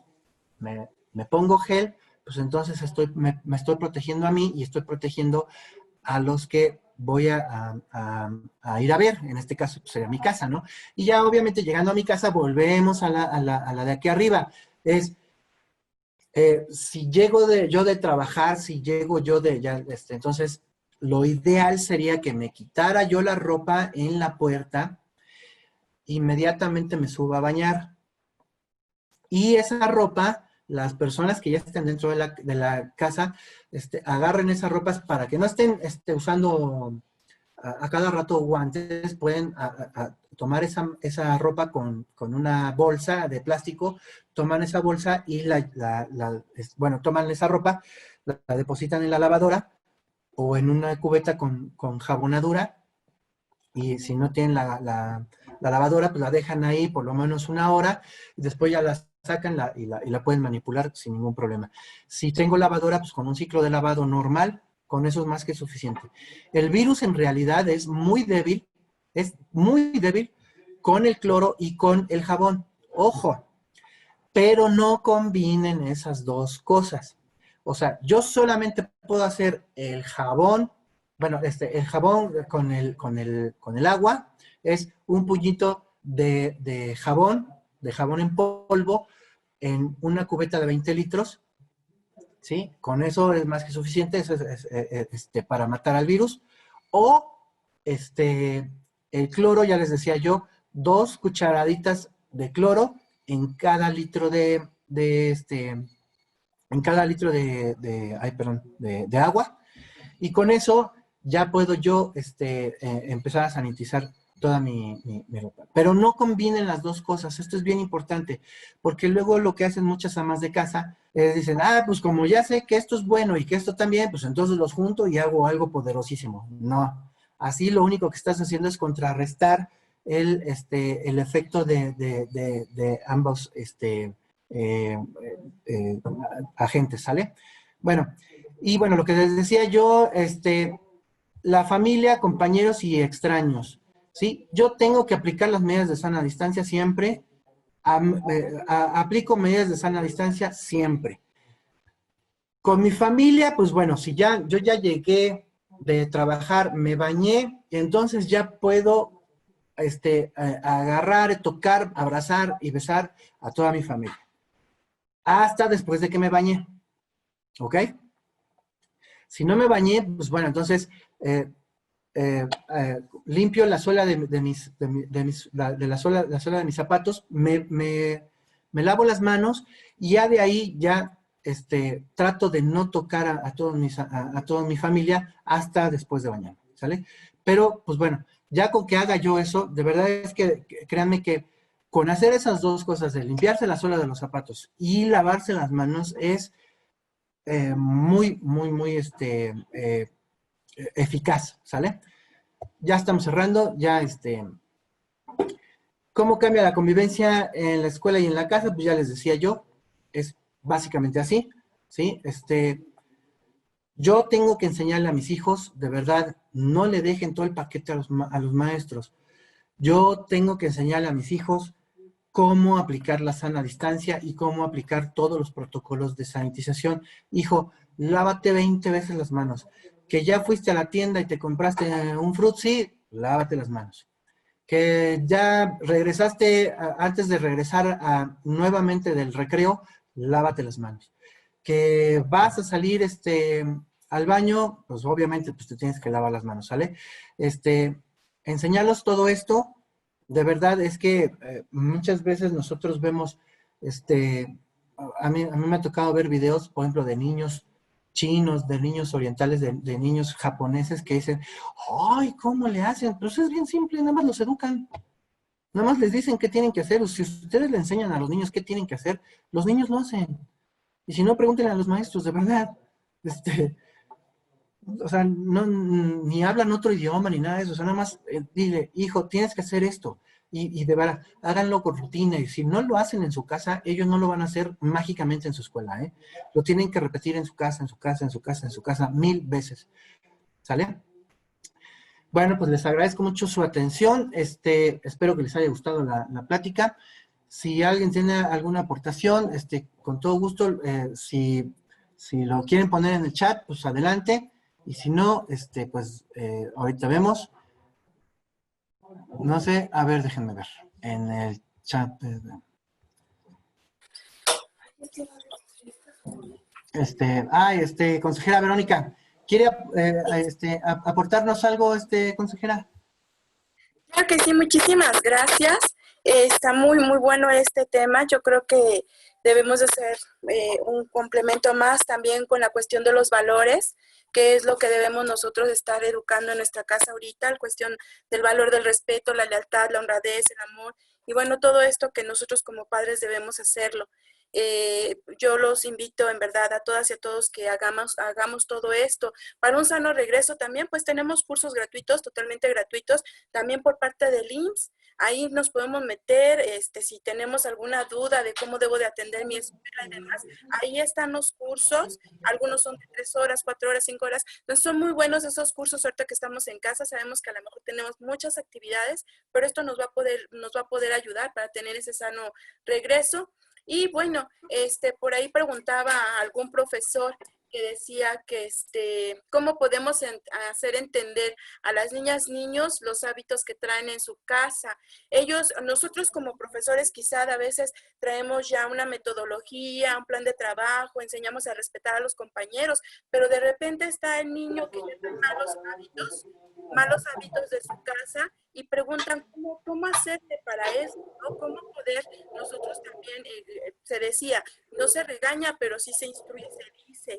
me pongo gel, pues entonces me estoy protegiendo a mí y estoy protegiendo a los que voy a ir a ver. En este caso, pues sería mi casa, ¿no? Y ya obviamente llegando a mi casa, volvemos a la de aquí arriba. Si llego yo de trabajar, si llego yo de ya, entonces lo ideal sería que me quitara yo la ropa en la puerta, inmediatamente me suba a bañar. Y esa ropa, las personas que ya estén dentro de la casa, agarren esas ropas para que no estén usando a cada rato guantes, pueden tomar esa ropa con una bolsa de plástico, toman esa bolsa y bueno, toman esa ropa, la depositan en la lavadora o en una cubeta con jabonadura, y si no tienen la lavadora, pues la dejan ahí por lo menos una hora, y después ya la sacan y la pueden manipular sin ningún problema. Si tengo lavadora, pues con un ciclo de lavado normal, con eso es más que suficiente. El virus en realidad es muy débil con el cloro y con el jabón. Ojo, pero no combinen esas dos cosas. O sea, yo solamente puedo hacer el jabón, bueno, el jabón con el agua, es un puñito de jabón en polvo, en una cubeta de 20 litros, ¿sí? Con eso es más que suficiente, eso es para matar al virus. O el cloro, ya les decía yo, 2 cucharaditas de cloro en cada litro en cada litro de agua, y con eso ya puedo yo empezar a sanitizar toda mi ropa. Pero no combinen las dos cosas, esto es bien importante, porque luego lo que hacen muchas amas de casa es dicen, pues como ya sé que esto es bueno y que esto también, pues entonces los junto y hago algo poderosísimo. No, así lo único que estás haciendo es contrarrestar el efecto de ambos eh, eh, agentes, ¿sale? Bueno, y bueno, lo que les decía yo, la familia, compañeros y extraños, ¿sí? Yo tengo que aplicar las medidas de sana distancia siempre, aplico medidas de sana distancia siempre. Con mi familia, pues bueno, si yo ya llegué de trabajar, me bañé, entonces ya puedo agarrar, tocar, abrazar y besar a toda mi familia. Hasta después de que me bañé, ¿ok? Si no me bañé, pues bueno, entonces limpio la suela la suela de mis zapatos, me lavo las manos y ya de ahí ya trato de no tocar a toda mi familia hasta después de bañarme, ¿sale? Pero, pues bueno, ya con que haga yo eso, de verdad es que créanme que con hacer esas dos cosas, de limpiarse la suela de los zapatos y lavarse las manos, es muy, muy, muy eficaz, ¿sale? Ya estamos cerrando, ¿cómo cambia la convivencia en la escuela y en la casa? Pues ya les decía yo, es básicamente así, ¿sí? Yo tengo que enseñarle a mis hijos, de verdad, no le dejen todo el paquete a los maestros. Yo tengo que enseñarle a mis hijos cómo aplicar la sana distancia y cómo aplicar todos los protocolos de sanitización. Hijo, lávate 20 veces las manos. Que ya fuiste a la tienda y te compraste un frutzi, lávate las manos. Que ya regresaste, antes de regresar nuevamente del recreo, lávate las manos. Que vas a salir al baño, pues obviamente pues te tienes que lavar las manos, ¿sale? Enseñarlos todo esto, de verdad es que muchas veces nosotros vemos a mí me ha tocado ver videos, por ejemplo, de niños chinos, de niños orientales, de niños japoneses que dicen, ¡ay, cómo le hacen! Pues es bien simple, nada más los educan. Nada más les dicen qué tienen que hacer. O si ustedes le enseñan a los niños qué tienen que hacer, los niños lo hacen. Y si no, pregúntenle a los maestros, de verdad. Este, o sea, no, ni hablan otro idioma ni nada de eso. O sea, nada más dile, hijo, tienes que hacer esto. Y de verdad, háganlo con rutina. Y si no lo hacen en su casa, ellos no lo van a hacer mágicamente en su escuela, ¿eh? Lo tienen que repetir en su casa, en su casa, en su casa, en su casa, 1000 veces. ¿Sale? Bueno, pues les agradezco mucho su atención. Espero que les haya gustado la plática. Si alguien tiene alguna aportación, con todo gusto, si lo quieren poner en el chat, pues adelante. Y si no, pues ahorita vemos. No sé, a ver, déjenme ver. En el chat. Consejera Verónica, ¿quiere aportarnos algo, consejera? Claro que sí, muchísimas gracias. Está muy, muy bueno este tema. Yo creo que debemos de hacer un complemento más también con la cuestión de los valores, que es lo que debemos nosotros estar educando en nuestra casa ahorita, la cuestión del valor del respeto, la lealtad, la honradez, el amor, y bueno, todo esto que nosotros como padres debemos hacerlo. Yo los invito en verdad a todas y a todos que hagamos todo esto. Para un sano regreso también, pues tenemos cursos gratuitos, totalmente gratuitos, también por parte del IMSS. Ahí nos podemos meter, si tenemos alguna duda de cómo debo de atender mi escuela y demás, ahí están los cursos, algunos son de 3 horas, 4 horas, 5 horas, entonces son muy buenos esos cursos ahorita que estamos en casa, sabemos que a lo mejor tenemos muchas actividades, pero esto nos va a poder ayudar para tener ese sano regreso. Y bueno, por ahí preguntaba a algún profesor que decía que cómo podemos hacer entender a las niñas, niños los hábitos que traen en su casa. Nosotros como profesores quizá a veces traemos ya una metodología, un plan de trabajo, enseñamos a respetar a los compañeros, pero de repente está el niño que ya trae malos hábitos de su casa y preguntan cómo hacerle para eso, ¿no? Cómo poder nosotros también, se decía, no se regaña, pero sí se instruye, se dice,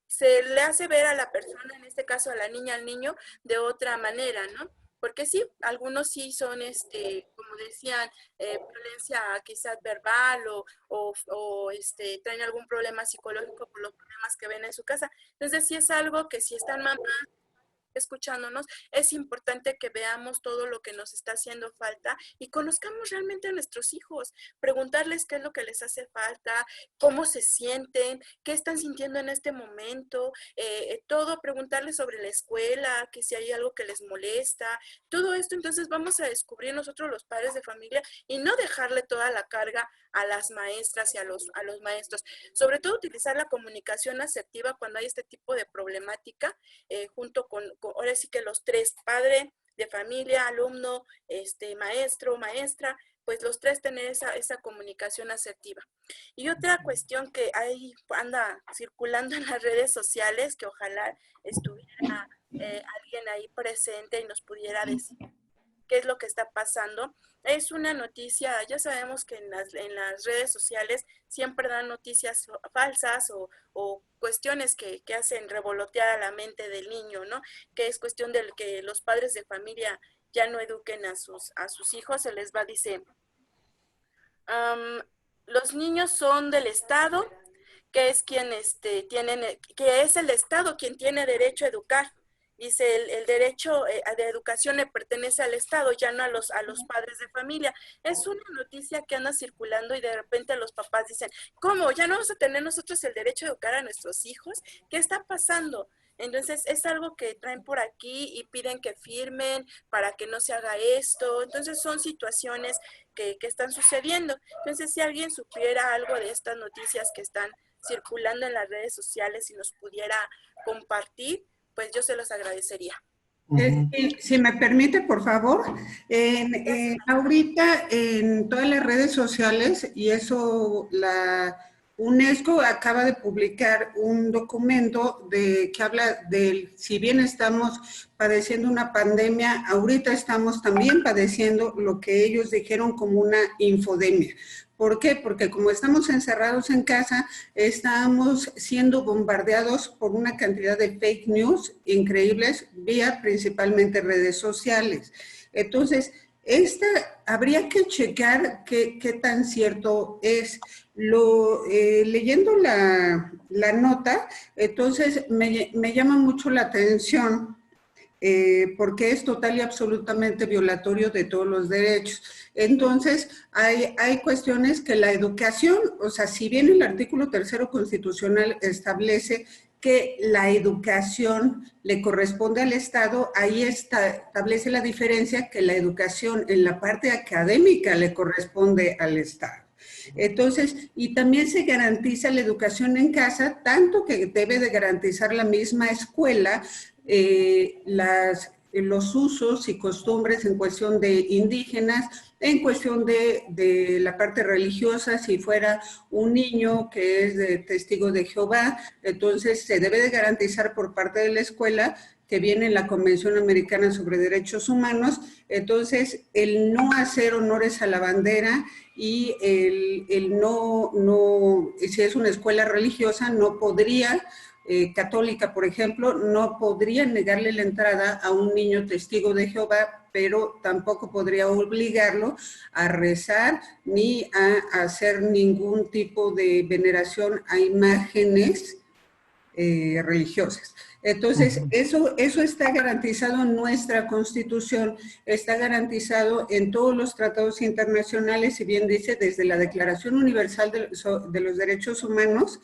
se le hace ver a la persona, en este caso a la niña, al niño, de otra manera, ¿no? Porque sí, algunos sí son, como decían, violencia quizás verbal o traen algún problema psicológico por los problemas que ven en su casa. Entonces sí es algo que si están mamás escuchándonos, es importante que veamos todo lo que nos está haciendo falta y conozcamos realmente a nuestros hijos, preguntarles qué es lo que les hace falta, cómo se sienten, qué están sintiendo en este momento, todo, preguntarles sobre la escuela, que si hay algo que les molesta, todo esto. Entonces vamos a descubrir nosotros los padres de familia y no dejarle toda la carga a las maestras y a los maestros. Sobre todo utilizar la comunicación asertiva cuando hay este tipo de problemática, junto con ahora sí que los tres, padre de familia, alumno, maestro, maestra, pues los tres tener esa comunicación asertiva. Y otra cuestión que ahí anda circulando en las redes sociales, que ojalá estuviera alguien ahí presente y nos pudiera decir qué es lo que está pasando. Es una noticia, ya sabemos que en las redes sociales siempre dan noticias falsas o cuestiones que hacen revolotear a la mente del niño, ¿no? Que es cuestión de que los padres de familia ya no eduquen a sus hijos, se les va, dice, los niños son del Estado, que es quien que es el Estado quien tiene derecho a educar. Dice, el derecho de educación le pertenece al Estado, ya no a los padres de familia. Es una noticia que anda circulando y de repente los papás dicen, ¿cómo? ¿Ya no vamos a tener nosotros el derecho de educar a nuestros hijos? ¿Qué está pasando? Entonces es algo que traen por aquí y piden que firmen para que no se haga esto. Entonces son situaciones que están sucediendo. Entonces si alguien supiera algo de estas noticias que están circulando en las redes sociales y nos pudiera compartir, pues yo se los agradecería. Si me permite, por favor, ahorita en todas las redes sociales, y eso la UNESCO acaba de publicar un documento que habla de, si bien estamos padeciendo una pandemia, ahorita estamos también padeciendo lo que ellos dijeron como una infodemia. ¿Por qué? Porque como estamos encerrados en casa, estamos siendo bombardeados por una cantidad de fake news increíbles vía principalmente redes sociales. Entonces, habría que checar qué tan cierto es. Leyendo la nota, entonces me llama mucho la atención porque es total y absolutamente violatorio de todos los derechos. Entonces, hay cuestiones que la educación, o sea, si bien el artículo 3º constitucional establece que la educación le corresponde al Estado, ahí establece la diferencia que la educación en la parte académica le corresponde al Estado. Entonces, y también se garantiza la educación en casa, tanto que debe de garantizar la misma escuela los usos y costumbres en cuestión de indígenas, en cuestión de la parte religiosa, si fuera un niño que es de testigo de Jehová, entonces se debe de garantizar por parte de la escuela que viene en la Convención Americana sobre Derechos Humanos, entonces el no hacer honores a la bandera y si es una escuela religiosa, no podría, católica, por ejemplo, no podría negarle la entrada a un niño testigo de Jehová, pero tampoco podría obligarlo a rezar ni a hacer ningún tipo de veneración a imágenes religiosas. Entonces, eso está garantizado en nuestra Constitución, está garantizado en todos los tratados internacionales, si bien dice desde la Declaración Universal de los Derechos Humanos,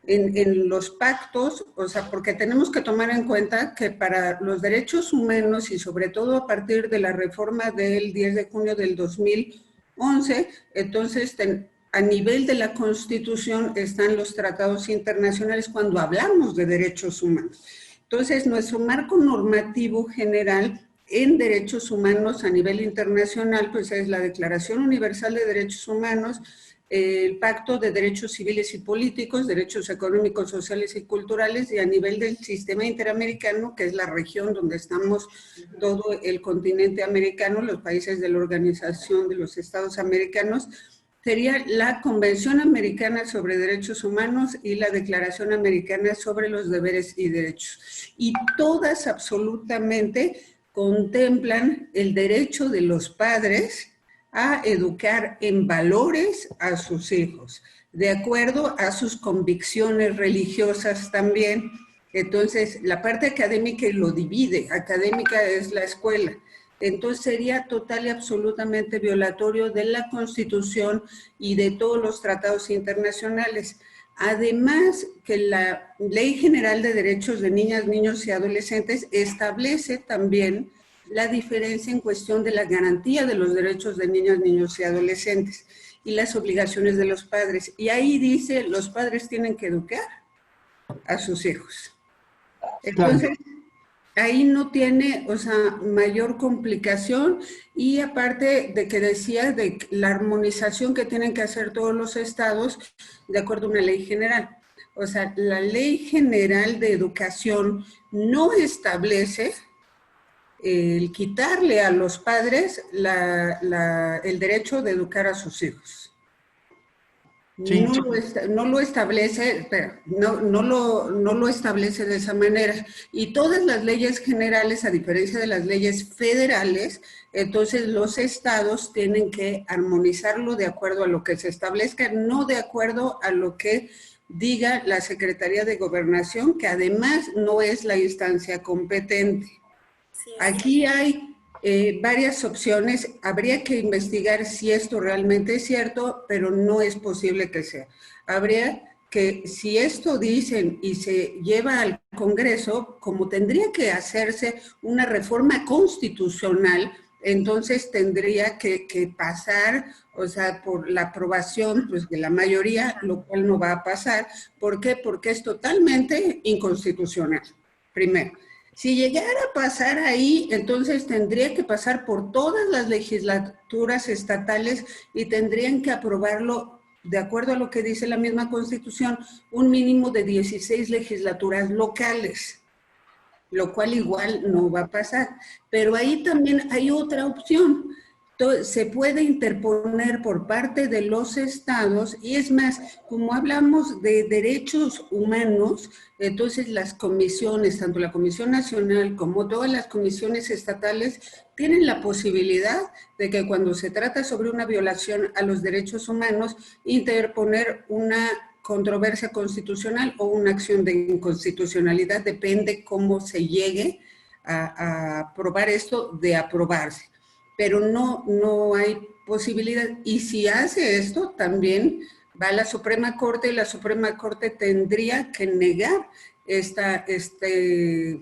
en los pactos, o sea, porque tenemos que tomar en cuenta que para los derechos humanos y sobre todo a partir de la reforma del 10 de junio del 2011, entonces a nivel de la Constitución están los tratados internacionales cuando hablamos de derechos humanos. Entonces, nuestro marco normativo general en derechos humanos a nivel internacional, pues es la Declaración Universal de Derechos Humanos, el Pacto de Derechos Civiles y Políticos, Derechos Económicos, Sociales y Culturales, y a nivel del sistema interamericano, que es la región donde estamos todo el continente americano, los países de la Organización de los Estados Americanos, sería la Convención Americana sobre Derechos Humanos y la Declaración Americana sobre los Deberes y Derechos. Y todas absolutamente contemplan el derecho de los padres a educar en valores a sus hijos, de acuerdo a sus convicciones religiosas también. Entonces, la parte académica lo divide, académica es la escuela. Entonces, sería total y absolutamente violatorio de la Constitución y de todos los tratados internacionales. Además, que la Ley General de Derechos de Niñas, Niños y Adolescentes establece también la diferencia en cuestión de la garantía de los derechos de niñas, niños y adolescentes y las obligaciones de los padres. Y ahí dice, los padres tienen que educar a sus hijos. Entonces, ahí no tiene, o sea, mayor complicación, y aparte de que decía de la armonización que tienen que hacer todos los estados de acuerdo a una ley general. O sea, la Ley General de Educación no establece el quitarle a los padres el derecho de educar a sus hijos. Sí. No lo establece, no lo establece de esa manera. Y todas las leyes generales, a diferencia de las leyes federales, entonces los estados tienen que armonizarlo de acuerdo a lo que se establezca, no de acuerdo a lo que diga la Secretaría de Gobernación, que además no es la instancia competente. Aquí hay varias opciones, habría que investigar si esto realmente es cierto, pero no es posible que sea. Habría que, si esto dicen y se lleva al Congreso, como tendría que hacerse una reforma constitucional, entonces tendría que pasar, o sea, por la aprobación pues, de la mayoría, lo cual no va a pasar. ¿Por qué? Porque es totalmente inconstitucional, primero. Si llegara a pasar ahí, entonces tendría que pasar por todas las legislaturas estatales y tendrían que aprobarlo, de acuerdo a lo que dice la misma Constitución, un mínimo de 16 legislaturas locales, lo cual igual no va a pasar. Pero ahí también hay otra opción, se puede interponer por parte de los estados, y es más, como hablamos de derechos humanos, entonces las comisiones, tanto la Comisión Nacional como todas las comisiones estatales, tienen la posibilidad de que cuando se trata sobre una violación a los derechos humanos, interponer una controversia constitucional o una acción de inconstitucionalidad, depende cómo se llegue a aprobar esto, de aprobarse. Pero no hay posibilidad. Y si hace esto, también va a la Suprema Corte, y la Suprema Corte tendría que negar este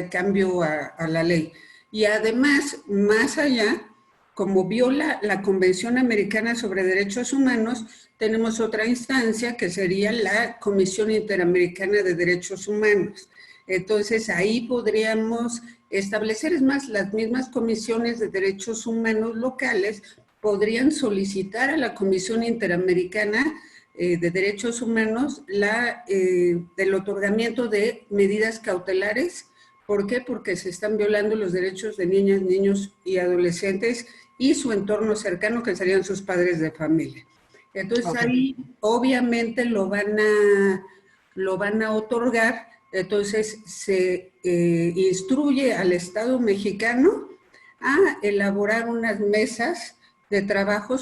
cambio a la ley. Y además, más allá, como viola la Convención Americana sobre Derechos Humanos, tenemos otra instancia que sería la Comisión Interamericana de Derechos Humanos. Entonces, ahí podríamos establecer, es más, las mismas comisiones de derechos humanos locales podrían solicitar a la Comisión Interamericana de Derechos Humanos el otorgamiento de medidas cautelares. ¿Por qué? Porque se están violando los derechos de niñas, niños y adolescentes y su entorno cercano, que serían sus padres de familia. Entonces, ahí obviamente lo van a otorgar. Entonces se instruye al Estado mexicano a elaborar unas mesas de trabajo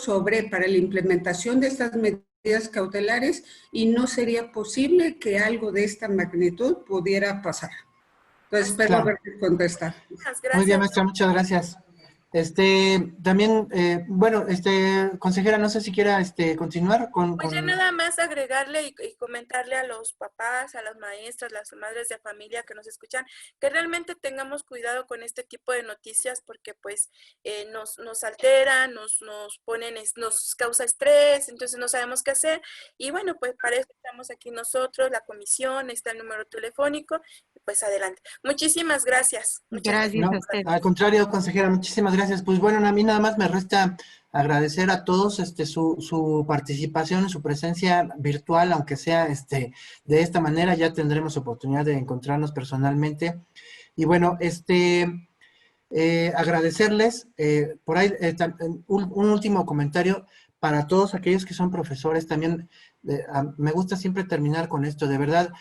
para la implementación de estas medidas cautelares, y no sería posible que algo de esta magnitud pudiera pasar. Entonces, espero haberte contestado. Muy bien, maestra, muchas gracias. También, bueno, consejera, no sé si quiera continuar con... Pues ya nada más agregarle y comentarle a los papás, a las maestras, las madres de familia que nos escuchan, que realmente tengamos cuidado con este tipo de noticias, porque pues nos alteran, nos ponen, nos causa estrés, entonces no sabemos qué hacer. Y bueno, pues para eso estamos aquí nosotros, la comisión, está el número telefónico, y pues adelante. Muchísimas gracias. Gracias a usted. Al contrario, consejera, muchísimas gracias. Pues bueno, a mí nada más me resta agradecer a todos su participación, su presencia virtual, aunque sea de esta manera. Ya tendremos oportunidad de encontrarnos personalmente. Y bueno, agradecerles. Por ahí, un último comentario para todos aquellos que son profesores. También me gusta siempre terminar con esto. De verdad,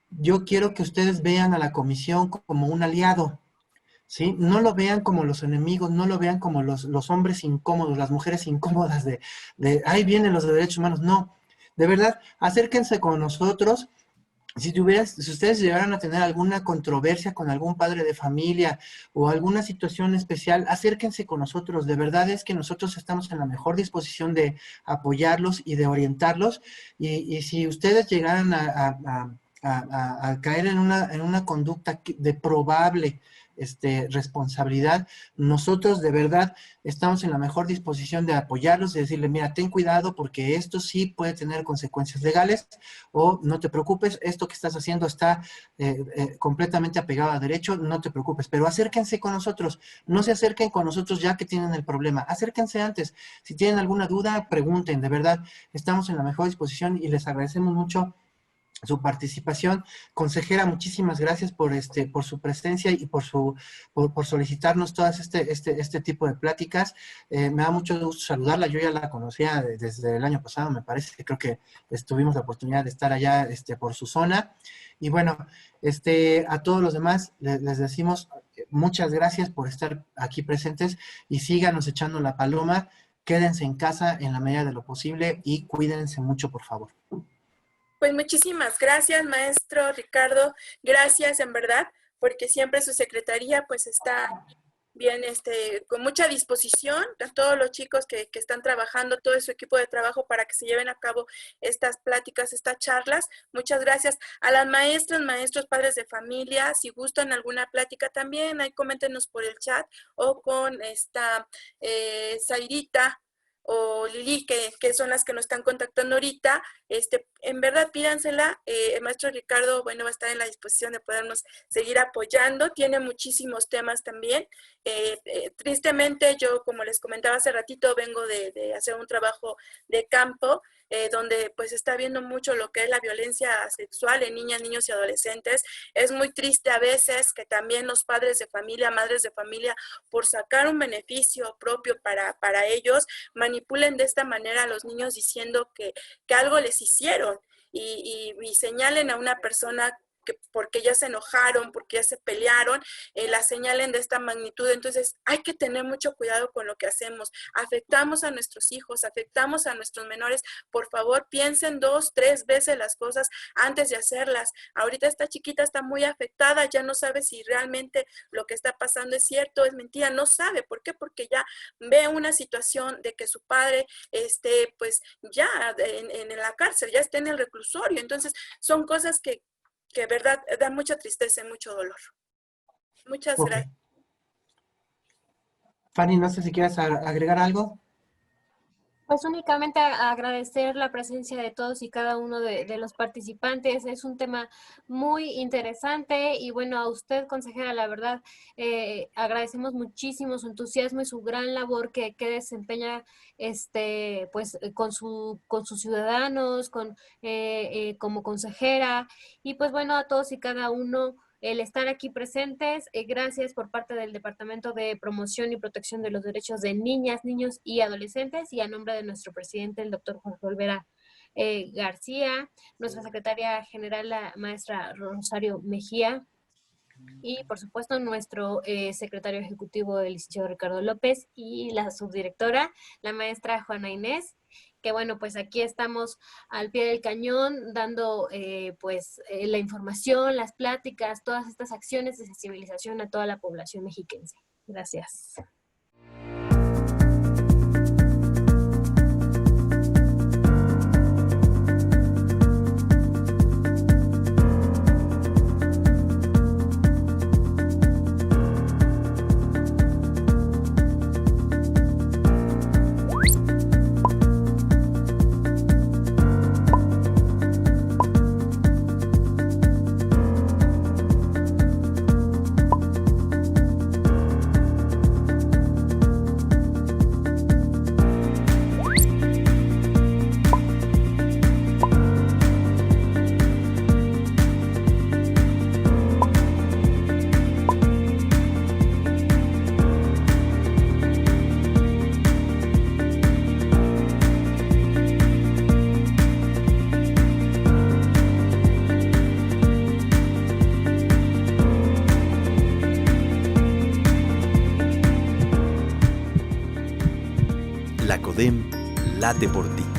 yo quiero que ustedes vean a la comisión como un aliado. ¿Sí? No lo vean como los enemigos, no lo vean como los hombres incómodos, las mujeres incómodas ahí vienen los derechos humanos. No, de verdad, acérquense con nosotros. Si ustedes llegaran a tener alguna controversia con algún padre de familia o alguna situación especial, acérquense con nosotros. De verdad es que nosotros estamos en la mejor disposición de apoyarlos y de orientarlos. Y si ustedes llegaran a caer en una conducta de probable responsabilidad, nosotros de verdad estamos en la mejor disposición de apoyarlos, de decirle, mira, ten cuidado porque esto sí puede tener consecuencias legales, o no te preocupes, esto que estás haciendo está completamente apegado a derecho, no te preocupes, pero acérquense con nosotros, no se acerquen con nosotros ya que tienen el problema, acérquense antes, si tienen alguna duda, pregunten, de verdad, estamos en la mejor disposición y les agradecemos mucho su participación. Consejera, muchísimas gracias por su presencia y por solicitarnos todas este tipo de pláticas. Me da mucho gusto saludarla. Yo ya la conocía desde el año pasado, me parece, que creo que tuvimos la oportunidad de estar allá por su zona. Y bueno, a todos los demás les decimos muchas gracias por estar aquí presentes y síganos echando la paloma. Quédense en casa en la medida de lo posible y cuídense mucho, por favor. Pues muchísimas gracias, maestro Ricardo. Gracias, en verdad, porque siempre su secretaría pues está bien, con mucha disposición a todos los chicos que están trabajando, todo su equipo de trabajo para que se lleven a cabo estas pláticas, estas charlas. Muchas gracias a las maestras, maestros, padres de familia. Si gustan alguna plática también, ahí coméntenos por el chat o con esta Zairita o Lili, que son las que nos están contactando ahorita. En verdad pídansela. El maestro Ricardo, bueno, va a estar en la disposición de podernos seguir apoyando. Tiene muchísimos temas también. Tristemente, yo, como les comentaba hace ratito, vengo de hacer un trabajo de campo donde pues está viendo mucho lo que es la violencia sexual en niñas, niños y adolescentes. Es muy triste a veces que también los padres de familia, madres de familia, por sacar un beneficio propio para ellos, manipulen de esta manera a los niños diciendo que algo les hicieron y señalen a una persona que porque ya se enojaron, porque ya se pelearon, la señalen de esta magnitud. Entonces hay que tener mucho cuidado con lo que hacemos. Afectamos a nuestros hijos, afectamos a nuestros menores. Por favor, piensen 2, 3 veces las cosas antes de hacerlas. Ahorita esta chiquita está muy afectada, ya no sabe si realmente lo que está pasando es cierto, es mentira, no sabe. ¿Por qué? Porque ya ve una situación de que su padre pues ya en la cárcel, ya está en el reclusorio. Entonces son cosas que verdad da mucha tristeza y mucho dolor. Muchas gracias. Fanny, no sé si quieres agregar algo. Pues únicamente agradecer la presencia de todos y cada uno de los participantes. Es un tema muy interesante y bueno, a usted, consejera, la verdad, agradecemos muchísimo su entusiasmo y su gran labor que desempeña pues con sus ciudadanos, como consejera. Y pues bueno, a todos y cada uno, el estar aquí presentes. Gracias por parte del Departamento de Promoción y Protección de los Derechos de Niñas, Niños y Adolescentes y a nombre de nuestro presidente, el doctor Jorge Olvera García, nuestra secretaria general, la maestra Rosario Mejía, y por supuesto nuestro secretario ejecutivo, el licenciado Ricardo López, y la subdirectora, la maestra Juana Inés, que bueno, pues aquí estamos al pie del cañón dando la información, las pláticas, todas estas acciones de sensibilización a toda la población mexiquense. Gracias. La CODEM late por ti.